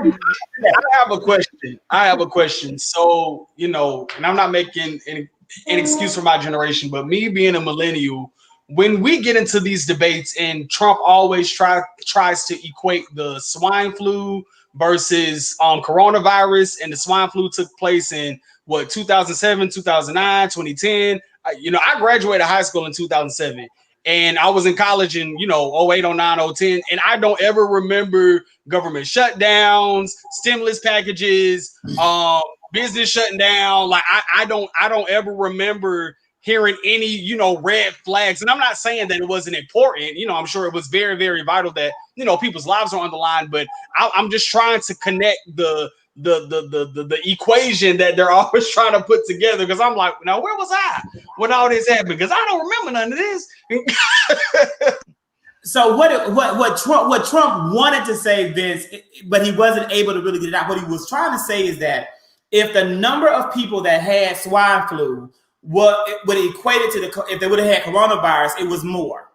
have a question. I have a question. So, and I'm not making an excuse for my generation, but me being a millennial, when we get into these debates and Trump always tries to equate the swine flu versus coronavirus, and the swine flu took place in 2007, 2009, 2010. I graduated high school in 2007. And I was in college in, 08, 09, 010. And I don't ever remember government shutdowns, stimulus packages, business shutting down. Like I don't ever remember hearing any, red flags. And I'm not saying that it wasn't important. I'm sure it was very, very vital that, people's lives are on the line. But I'm just trying to connect the equation that they're always trying to put together, because I'm like, now where was I when all this happened? Because I don't remember none of this. So what Trump wanted to say, Vince, but he wasn't able to really get it out. What he was trying to say is that if the number of people that had swine flu would equate it to if they would have had coronavirus, it was more.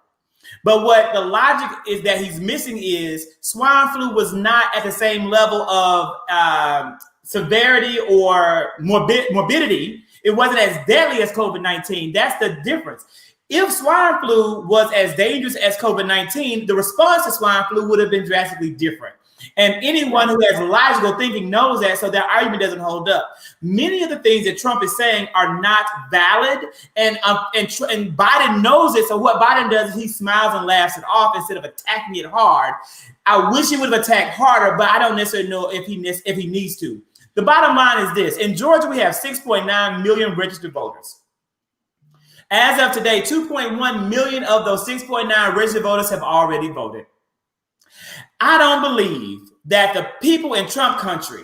But what the logic is that he's missing is swine flu was not at the same level of severity or morbidity. It wasn't as deadly as COVID-19. That's the difference. If swine flu was as dangerous as COVID-19, the response to swine flu would have been drastically different. And anyone who has logical thinking knows that, so that argument doesn't hold up. Many of the things that Trump is saying are not valid, and Biden knows it. So what Biden does is he smiles and laughs it off instead of attacking it hard. I wish he would have attacked harder, but I don't necessarily know if he needs to. The bottom line is this: in Georgia, we have 6.9 million registered voters. As of today, 2.1 million of those 6.9 registered voters have already voted. I don't believe that the people in Trump country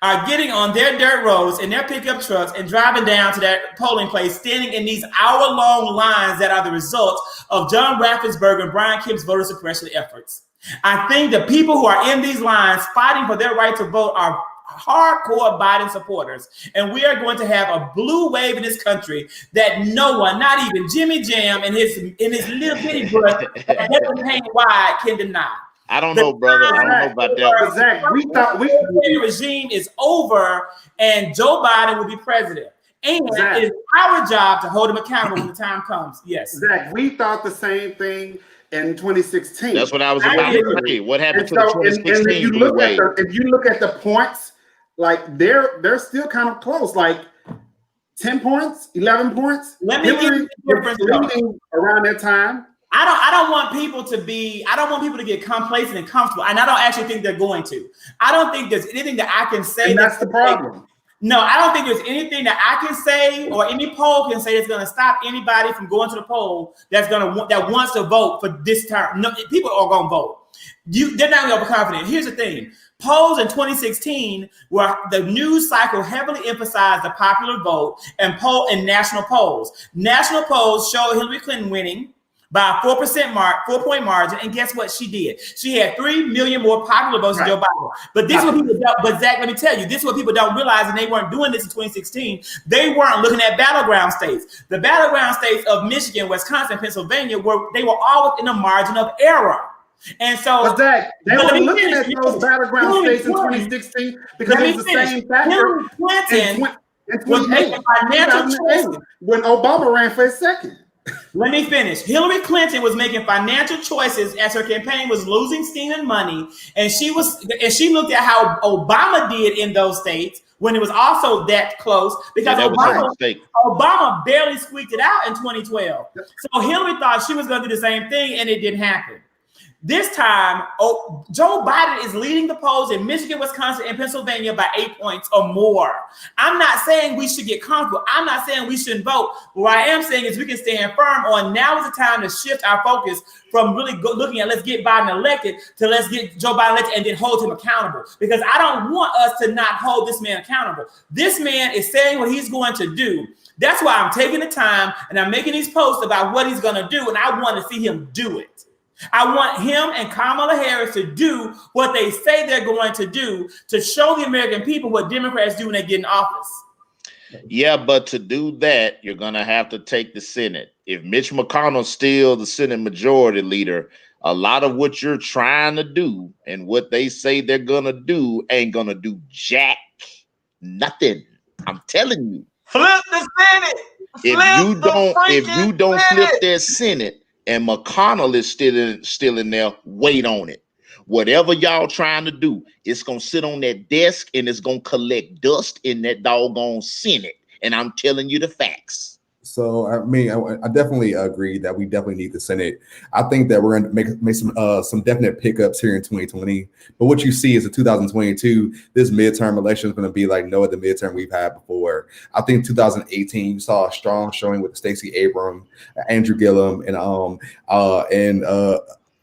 are getting on their dirt roads in their pickup trucks and driving down to that polling place, standing in these hour-long lines that are the result of John Raffensperger and Brian Kemp's voter suppression efforts. I think the people who are in these lines fighting for their right to vote are hardcore Biden supporters, and we are going to have a blue wave in this country that no one, not even Jimmy Jam and his little bitty brush that doesn't hang wide, can deny. I don't know, brother. I don't know about that. Zach, we thought the regime is over and Joe Biden will be president. And Zach, it is our job to hold him accountable when the time comes. Yes. Zach, we thought the same thing in 2016. That's what I was about to say. What happened to the 2016? And if you look at the points, like they're still kind of close, like 10 points, 11 points. Let me give you the difference around that time. I don't want people to get complacent and comfortable, and I don't actually think they're going to. I don't think there's anything that I can say. And that's the problem. No, I don't think there's anything that I can say or any poll can say that's going to stop anybody from going to the poll that wants to vote for this term. No, people are going to vote. They're not going to be confident. Here's the thing. Polls in 2016, where the news cycle heavily emphasized the popular vote, and national polls. National polls showed Hillary Clinton winning by a 4-point margin, and guess what she did? She had 3 million more popular votes than Joe Biden. But this is what people don't. But Zach, let me tell you, this is what people don't realize, and they weren't doing this in 2016. They weren't looking at battleground states. The battleground states of Michigan, Wisconsin, Pennsylvania they were all within a margin of error. And so, but Zach, they were looking at those battleground states in 2016 because it was the same factor. Clinton in 2008 when Obama ran for his second. Let me finish. Hillary Clinton was making financial choices as her campaign was losing steam and money, and she looked at how Obama did in those states when it was also that close, because Obama barely squeaked it out in 2012. So Hillary thought she was going to do the same thing, and it didn't happen. This time, Joe Biden is leading the polls in Michigan, Wisconsin, and Pennsylvania by 8 points or more. I'm not saying we should get comfortable. I'm not saying we shouldn't vote. But what I am saying is we can stand firm on now is the time to shift our focus from really looking at let's get Biden elected to let's get Joe Biden elected and then hold him accountable. Because I don't want us to not hold this man accountable. This man is saying what he's going to do. That's why I'm taking the time and I'm making these posts about what he's going to do, and I want to see him do it. I want him and Kamala Harris to do what they say they're going to do to show the American people what Democrats do when they get in office. Yeah, but to do that, you're going to have to take the Senate. If Mitch McConnell's still the Senate majority leader, a lot of what you're trying to do and what they say they're going to do ain't going to do jack nothing. I'm telling you. Flip the Senate. If you don't flip that Senate, and McConnell is still in there, wait on it. Whatever y'all trying to do, it's going to sit on that desk and it's going to collect dust in that doggone Senate. And I'm telling you the facts. So, I mean, I definitely agree that we definitely need the Senate. I think that we're going to make some definite pickups here in 2020. But what you see is in 2022, this midterm election is going to be like no other midterm we've had before. I think 2018, you saw a strong showing with Stacey Abrams, Andrew Gillum, and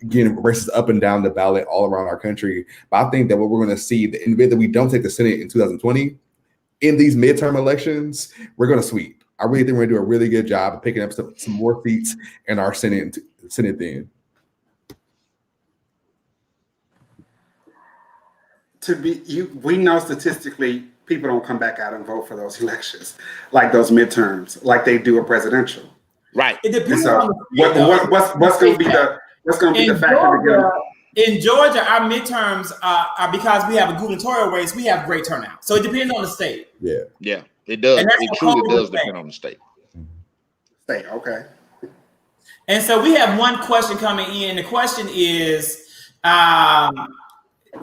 getting races up and down the ballot all around our country. But I think that what we're going to see, in the event that we don't take the Senate in 2020, in these midterm elections, we're going to sweep. I really think we're going to do a really good job of picking up some more seats in our Senate then. We know statistically people don't come back out and vote for those elections, like those midterms, like they do a presidential. Right. It depends so on what's going to be the factor? In Georgia, our midterms are because we have a gubernatorial race. We have great turnout, so it depends on the state. Yeah, it does. It truly does depend on the state. Okay. And so we have one question coming in. The question is,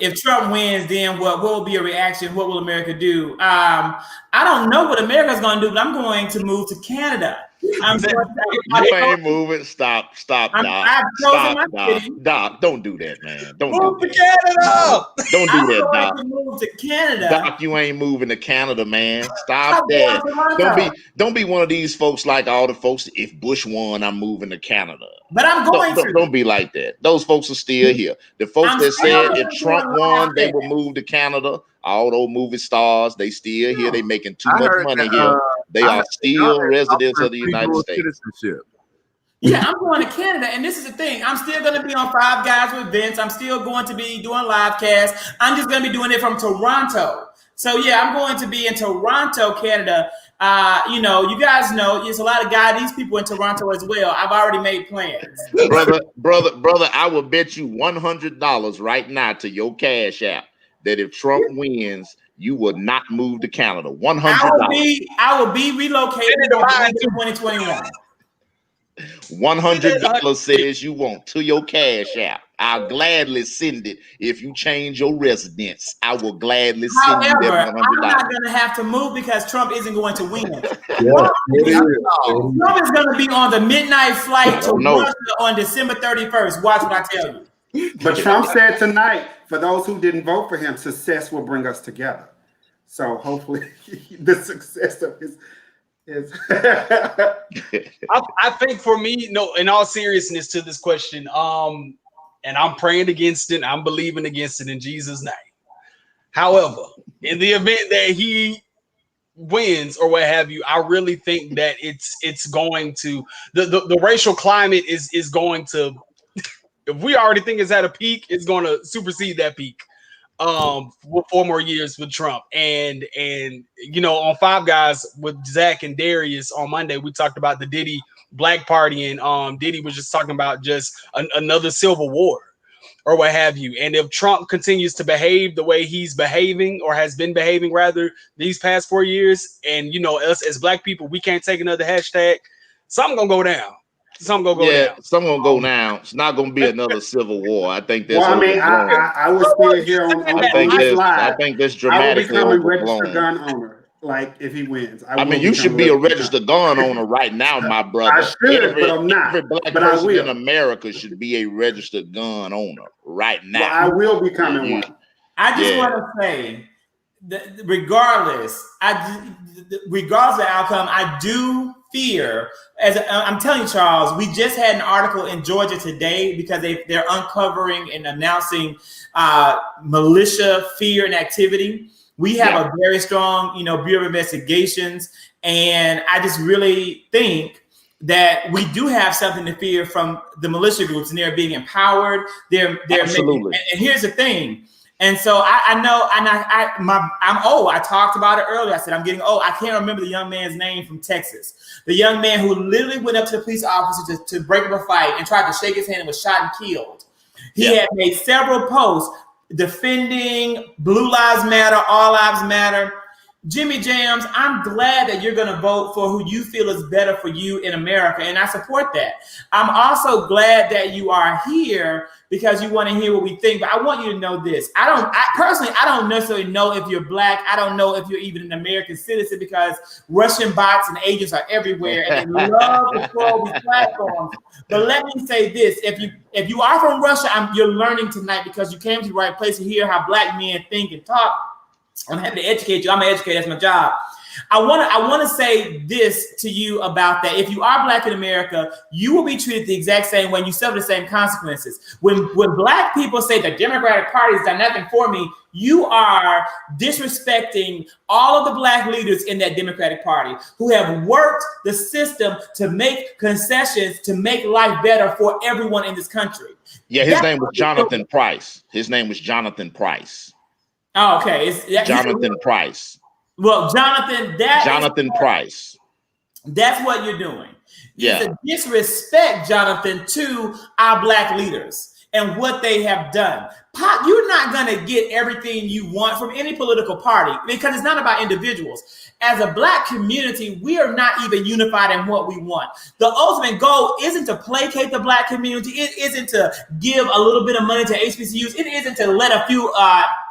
if Trump wins, then what will be a reaction? What will America do? I don't know what America's going to do, but I'm going to move to Canada. You ain't moving. Stop, Doc. Doc, don't do that, man. Don't move do to Canada. Don't do that, Doc. To move to Canada. Doc, you ain't moving to Canada, man. Stop that. Don't be one of these folks like all the folks. If Bush won, I'm moving to Canada. But I'm going to. Don't be like that. Those folks are still here. The folks that said if Trump won, they would move to Canada. All those movie stars, they still here. They making too much money here. They are still residents of the United States. Citizenship. Yeah, I'm going to Canada, and this is the thing. I'm still going to be on Five Guys with Vince. I'm still going to be doing live casts. I'm just going to be doing it from Toronto. So yeah, I'm going to be in Toronto, Canada. You guys know there's a lot of these people in Toronto as well. I've already made plans. brother, I will bet you $100 right now to your Cash App that if Trump wins, you will not move to Canada. $100. I will be relocated in 2021. $100 says you want to your Cash App. I'll gladly send it if you change your residence. I will gladly send you that $100. I'm not going to have to move because Trump isn't going to win. Trump is going to be on the midnight flight to Russia on December 31st. Watch what I tell you. But Trump said tonight, for those who didn't vote for him, success will bring us together. So hopefully the success of his I think for me, no, in all seriousness to this question, and I'm praying against it, I'm believing against it in Jesus' name. However, in the event that he wins or what have you, I really think that it's going to the racial climate is going to, if we already think it's at a peak, it's going to supersede that peak. For 4 more years with Trump, and on Five Guys with Zack and Darius on Monday, we talked about the Diddy Black Party, and Diddy was just talking about just another civil war or what have you. And if Trump continues to behave the way he's behaving or has been behaving rather these past 4 years, and us as Black people, we can't take another hashtag, something gonna go down. Some gonna go down. Some gonna go down. It's not gonna be another civil war. I think that's overblown. I would stand here on this slide. I think that's I dramatically will become a overblown. registered gun owner. Like if he wins, I mean, you should be a registered gun owner right now, my brother. I should, but I'm not. Every black person in America should be a registered gun owner right now. Well, I will be becoming one. I just want to say that regardless of the outcome, I do fear, as I'm telling you, Charles, we just had an article in Georgia today because they're uncovering and announcing militia fear and activity. We have a very strong, Bureau of Investigations, and I just really think that we do have something to fear from the militia groups, and they're being empowered. They're Absolutely. And here's the thing. And so I know, and I'm old. I talked about it earlier. I said I'm getting old. I can't remember the young man's name from Texas. The young man who literally went up to the police officer to break up a fight and tried to shake his hand and was shot and killed. He had made several posts defending Blue Lives Matter, All Lives Matter. Jimmy Jams, I'm glad that you're going to vote for who you feel is better for you in America, and I support that. I'm also glad that you are here because you want to hear what we think, but I want you to know this. I don't necessarily know if you're black. I don't know if you're even an American citizen because Russian bots and agents are everywhere, and they love to control these platforms. But let me say this. If you are from Russia, you're learning tonight because you came to the right place to hear how black men think and talk. I'm happy to educate you. I'm an educator. That's my job. I want to say this to you about that. If you are black in America, you will be treated the exact same way. You suffer the same consequences. When black people say the Democratic Party has done nothing for me, you are disrespecting all of the black leaders in that Democratic Party who have worked the system to make concessions to make life better for everyone in this country. Yeah, his name was Jonathan Price. His name was Jonathan Price. Oh, okay. Jonathan Price. Well, Jonathan Price. That's what you're doing. Yeah. It's a disrespect, Jonathan, to our black leaders and what they have done. You're not going to get everything you want from any political party because it's not about individuals. As a black community, we are not even unified in what we want. The ultimate goal isn't to placate the black community. It isn't to give a little bit of money to HBCUs. It isn't to let a few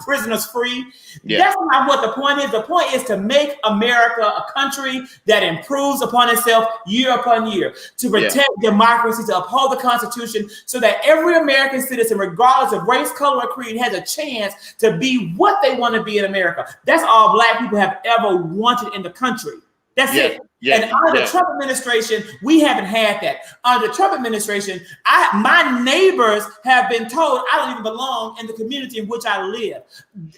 prisoners free. Yeah. That's not what the point is. The point is to make America a country that improves upon itself year upon year, to protect democracy, to uphold the Constitution so that every American citizen, regardless of race, color, or creed, has a chance to be what they want to be in America. That's all black people have ever wanted in the country. That's it. Yeah, and under the Trump administration, we haven't had that. Under the Trump administration, my neighbors have been told I don't even belong in the community in which I live.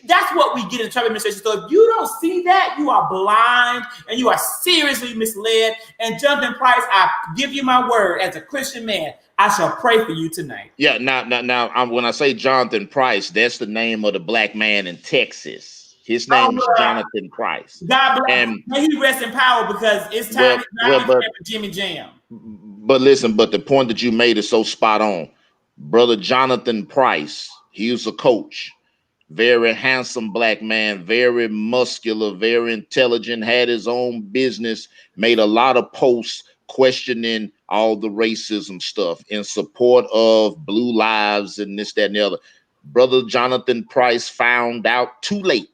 That's what we get in the Trump administration. So if you don't see that, you are blind and you are seriously misled. And Jonathan Price, I give you my word as a Christian man, I shall pray for you tonight. Yeah, now, when I say Jonathan Price, that's the name of the black man in Texas. His name is Jonathan Price. God bless him. May he rest in power because it's time for Jimmy Jam. But listen, the point that you made is so spot on. Brother Jonathan Price, he was a coach. Very handsome black man, very muscular, very intelligent, had his own business, made a lot of posts questioning all the racism stuff in support of blue lives and this, that, and the other. Brother Jonathan Price found out too late.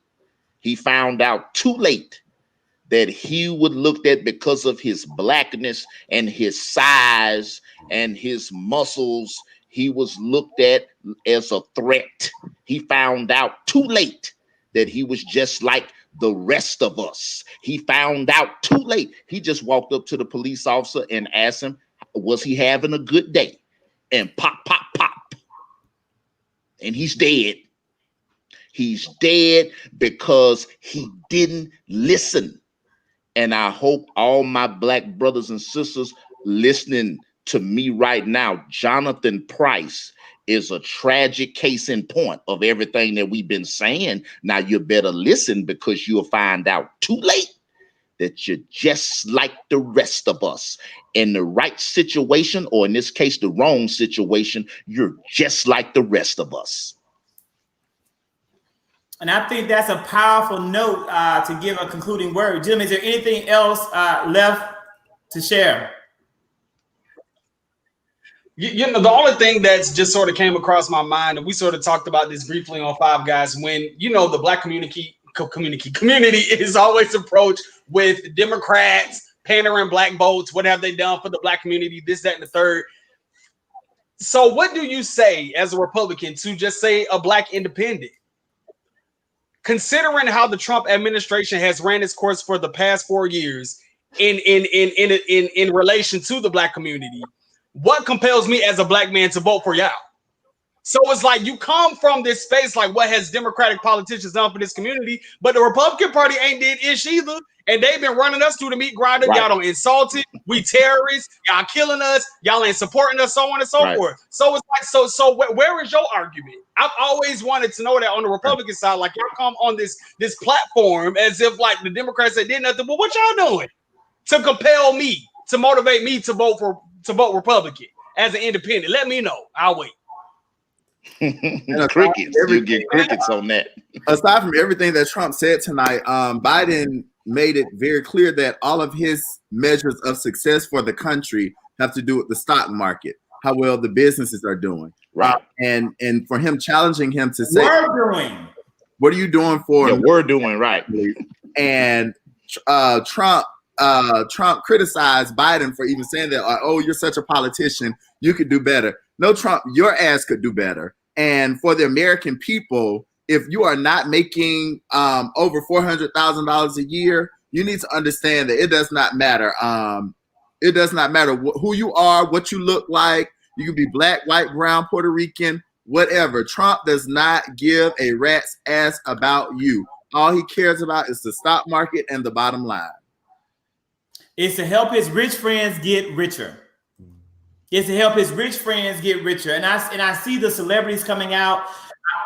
He found out too late that he would looked at because of his blackness and his size and his muscles. He was looked at as a threat. He found out too late that he was just like the rest of us. He found out too late. He just walked up to the police officer and asked him, was he having a good day? And pop, pop, pop. And he's dead. He's dead because he didn't listen. And I hope all my black brothers and sisters listening to me right now, Jonathan Price is a tragic case in point of everything that we've been saying. Now you better listen because you'll find out too late that you're just like the rest of us. In the right situation, or in this case, the wrong situation, you're just like the rest of us. And I think that's a powerful note to give a concluding word. Jim, is there anything else left to share? You know, the only thing that's just sort of came across my mind, and we sort of talked about this briefly on Five Guys, when, you know, the Black community is always approached with Democrats pandering Black votes. What have they done for the Black community? This, that, and the third. So what do you say as a Republican to just say a Black independent? Considering how the Trump administration has ran its course for the past 4 years in relation to the Black community, what compels me as a Black man to vote for y'all? So it's like you come from this space like, what has Democratic politicians done for this community? But the Republican Party ain't did ish either. And they've been running us through the meat grinder. Right. Y'all don't insult it. We terrorists. Y'all killing us. Y'all ain't supporting us, so on and so forth. So it's like, so where is your argument? I've always wanted to know that on the Republican side, like y'all come on this platform as if like the Democrats that did nothing. But what y'all doing to compel me, to motivate me to vote Republican as an independent? Let me know. I'll wait. Crickets. You get crickets on that. Aside from everything that Trump said tonight, Biden made it very clear that all of his measures of success for the country have to do with the stock market, how well the businesses are doing. Right. And for him challenging him to say, we're doing. What are you doing for? Yeah, we're doing right. And Trump criticized Biden for even saying that, oh, you're such a politician, you could do better. No, Trump, your ass could do better. And for the American people, if you are not making over $400,000 a year, you need to understand that it does not matter. It does not matter who you are, what you look like. You can be Black, white, brown, Puerto Rican, whatever. Trump does not give a rat's ass about you. All he cares about is the stock market and the bottom line. It's to help his rich friends get richer. It's to help his rich friends get richer. And I see the celebrities coming out.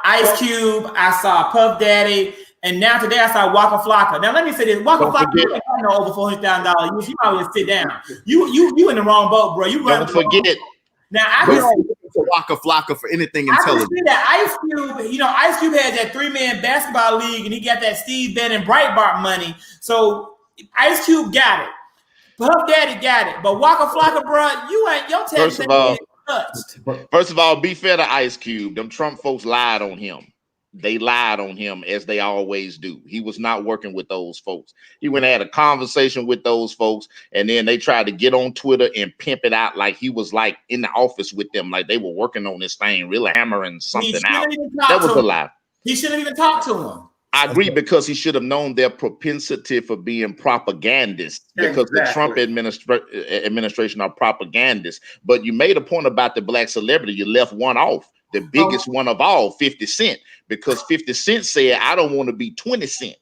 Ice Cube, I saw Puff Daddy, and now today I saw Waka Flocka. Now let me say this: Waka Flocka, you ain't got no over $400,000. You might well sit down. You in the wrong boat, bro. You don't forget it. Now I can see Waka Flocka for anything intelligent. I can see that Ice Cube. You know, Ice Cube had that 3-man basketball league, and he got that Steve Bannon Breitbart money. So Ice Cube got it. Puff Daddy got it, but Waka Flocka, bro, you ain't your tax. First of all, be fair to Ice Cube. Them Trump folks lied on him. They lied on him as they always do. He was not working with those folks. He went and had a conversation with those folks, and then they tried to get on Twitter and pimp it out like he was like in the office with them, like they were working on this thing, really hammering something out. That was a lie. He shouldn't even talk to him. I agree, because he should have known their propensity for being propagandists, because the Trump administration are propagandists. But you made a point about the Black celebrity. You left one off, the biggest one of all, 50 Cent, because 50 Cent said, I don't want to be 20 Cent.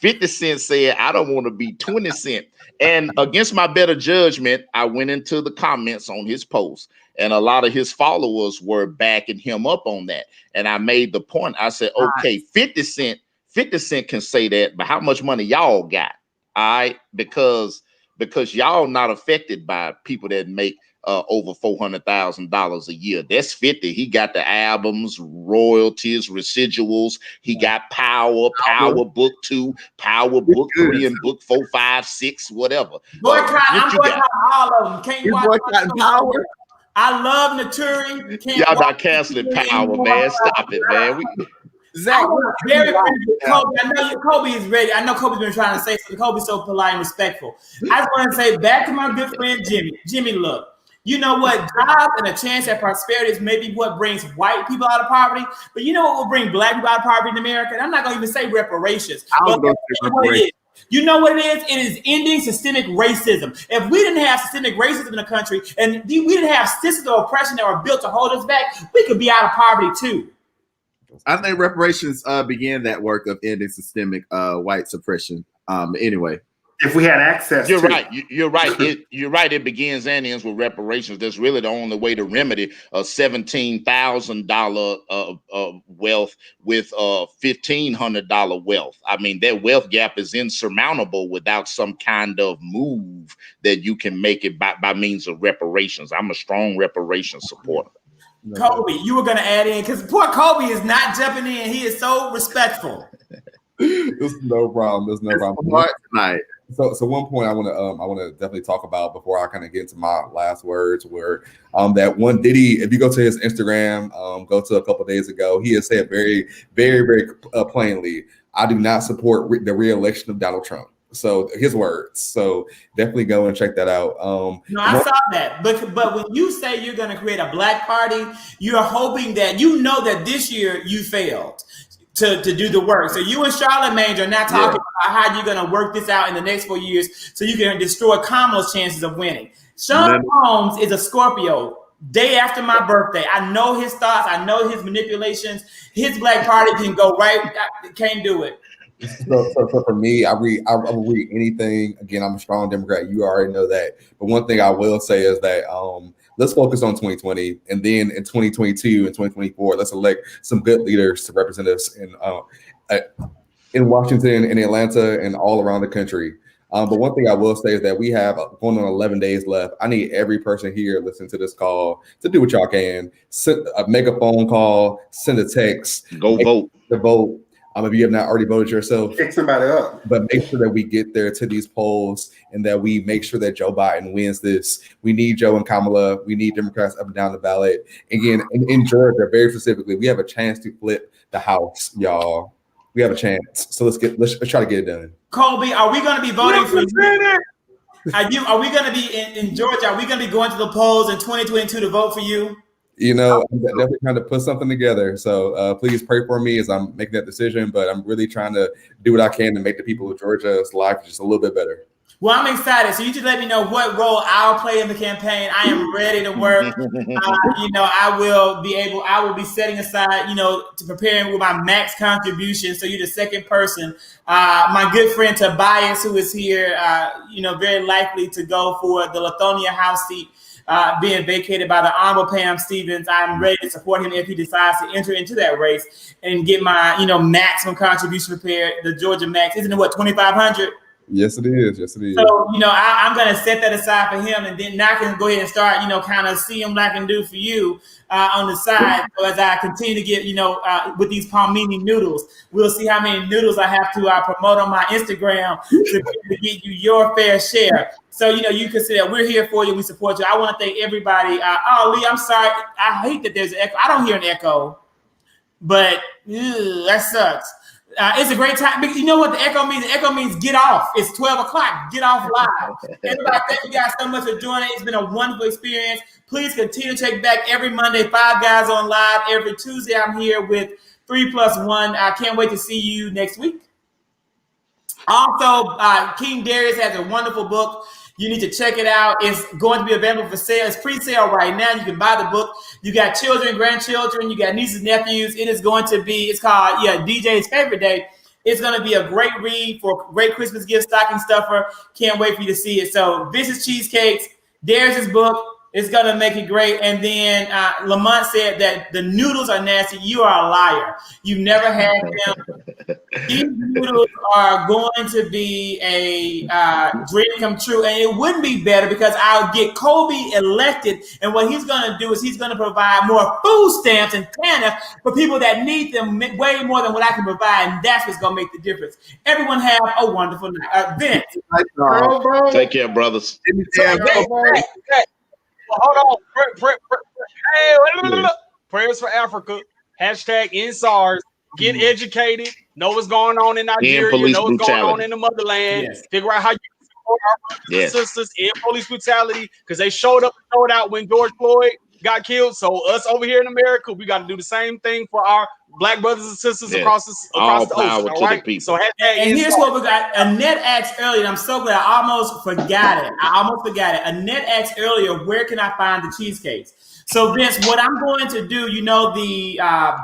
50 Cent said, I don't want to be 20 Cent. And against my better judgment, I went into the comments on his post, and a lot of his followers were backing him up on that. And I made the point. I said, okay, 50 Cent can say that, but how much money y'all got? All right, because y'all not affected by people that make over $400,000 a year. That's 50. He got the albums, royalties, residuals. He got Power Book 2, Power Book 3, and Book 4, 5, 6, whatever. I'm boycotting all of them. Can't you boycotting Power? I love Naturi. Y'all not canceling Power, man. Stop it, man. Zack, very Kobe. I know Kobe is ready. I know Kobe's been trying to say something. Kobe's so polite and respectful. I just want to say back to my good friend Jimmy. Jimmy, look, you know what? Jobs and a chance at prosperity is maybe what brings white people out of poverty. But you know what will bring Black people out of poverty in America? And I'm not going to even say reparations. You know what it is? It is ending systemic racism. If we didn't have systemic racism in the country, and we didn't have systems of oppression that were built to hold us back, we could be out of poverty too. I think reparations began that work of ending systemic white suppression. Anyway, if we had access, you're right. You're right. You're right. It begins and ends with reparations. That's really the only way to remedy a $17,000 wealth with $1,500 wealth. I mean, that wealth gap is insurmountable without some kind of move that you can make it by means of reparations. I'm a strong reparations supporter. Kobe, you were going to add in, because poor Kobe is not jumping in. He is so respectful. There's no problem. Tonight. So one point I want to definitely talk about before I kind of get into my last words were that one Diddy, if you go to his Instagram, go to a couple of days ago, he has said very, very, very plainly, I do not support the re-election of Donald Trump. So his words. So definitely go and check that out. No, I saw that. But when you say you're going to create a black party, you're hoping that you know that this year you failed to do the work. So you and Charlamagne are not talking about how you're going to work this out in the next 4 years so you can destroy Kamala's chances of winning. Sean Combs is a Scorpio. Day after my birthday, I know his thoughts. I know his manipulations. His black party can go right. Can't do it. So for me, I will read anything. Again, I'm a strong Democrat. You already know that. But one thing I will say is that let's focus on 2020, and then in 2022 and 2024, let's elect some good leaders to represent us in Washington, in Atlanta, and all around the country. But one thing I will say is that we have going on 11 days left. I need every person here listening to this call to do what y'all can. Make a phone call, send a text. Go vote. The vote. If you have not already voted yourself, pick somebody up. But make sure that we get there to these polls and that we make sure that Joe Biden wins this. We need Joe and Kamala. We need Democrats up and down the ballot. Again, in Georgia, very specifically, we have a chance to flip the House, y'all. We have a chance. So let's try to get it done. Colby, are we going to be voting for you? Are we going to be in Georgia? Are we going to be going to the polls in 2022 to vote for you? I'm definitely trying to put something together. So please pray for me as I'm making that decision. But I'm really trying to do what I can to make the people of Georgia's life just a little bit better. Well, I'm excited. So you just let me know what role I'll play in the campaign. I am ready to work. I will be setting aside, to preparing with my max contribution. So you're the second person. My good friend Tobias, who is here, very likely to go for the Lithonia House seat. Being vacated by the Honorable Pam Stevens. I'm ready to support him if he decides to enter into that race and get my, maximum contribution prepared. The Georgia max, isn't it what, 2,500? Yes, it is. Yes, it is. So, I'm going to set that aside for him, and then now I can go ahead and start, kind of see what I can do for you on the side. So as I continue to get, with these palmini noodles, we'll see how many noodles I have to promote on my Instagram to get you your fair share. So, you can say that we're here for you. We support you. I want to thank everybody. Lee, I'm sorry. I hate that there's an echo. I don't hear an echo, but that sucks. It's a great time. You know what the echo means? The echo means get off. It's 12 o'clock. Get off live. Everybody, thank you guys so much for joining. It's been a wonderful experience. Please continue to check back every Monday, 5 Guys on Live. Every Tuesday, I'm here with 3+1. I can't wait to see you next week. Also, King Darius has a wonderful book. You need to check it out. It's going to be available for sale. It's pre-sale right now. You can buy the book. You got children, grandchildren. You got nieces, nephews. It is going to be, it's called, DJ's Favorite Day. It's going to be a great read for great Christmas gift, stocking stuffer. Can't wait for you to see it. So this is Cheesecakes. There's his book. It's going to make it great. And then Lamont said that the noodles are nasty. You are a liar. You've never had them. These noodles are going to be a dream come true. And it wouldn't be better because I'll get Colby elected. And what he's going to do is he's going to provide more food stamps and TANF for people that need them way more than what I can provide. And that's what's going to make the difference. Everyone have a wonderful night. Vince. Take care, brothers. Hold on. Prayers for Africa. #InSARS. Get educated. Know what's going on in Nigeria. Know what's going on in the motherland. Yes. Figure out how you can support our brothers and sisters in police brutality because they showed up and showed out when George Floyd got killed. So us over here in America, we got to do the same thing for our Black brothers and sisters across the ocean. All right. So and here's what we got. Annette asked earlier, and I'm so glad I almost forgot it. Annette asked earlier, where can I find the cheesecakes? So Vince, what I'm going to do, the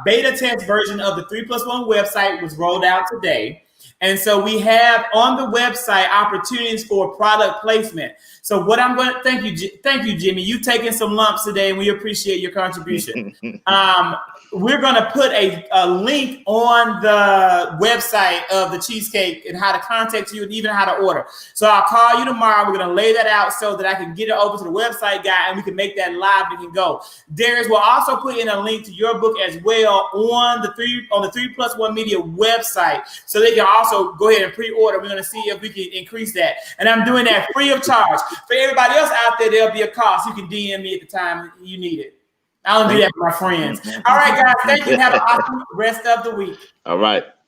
beta test version of the 3+1 website was rolled out today. And so we have on the website opportunities for product placement. So what I'm going to thank you, Jimmy. You've taken some lumps today, and we appreciate your contribution. We're going to put a link on the website of the cheesecake and how to contact you and even how to order. So I'll call you tomorrow. We're going to lay that out so that I can get it over to the website guy and we can make that live and it can go. Darius will also put in a link to your book as well on the 3+1 Media website, so they can also go ahead and pre-order. We're going to see if we can increase that. And I'm doing that free of charge. For everybody else out there, there'll be a cost. You can DM me at the time you need it. I don't do that for my friends. All right, guys. Thank you. Have an awesome rest of the week. All right.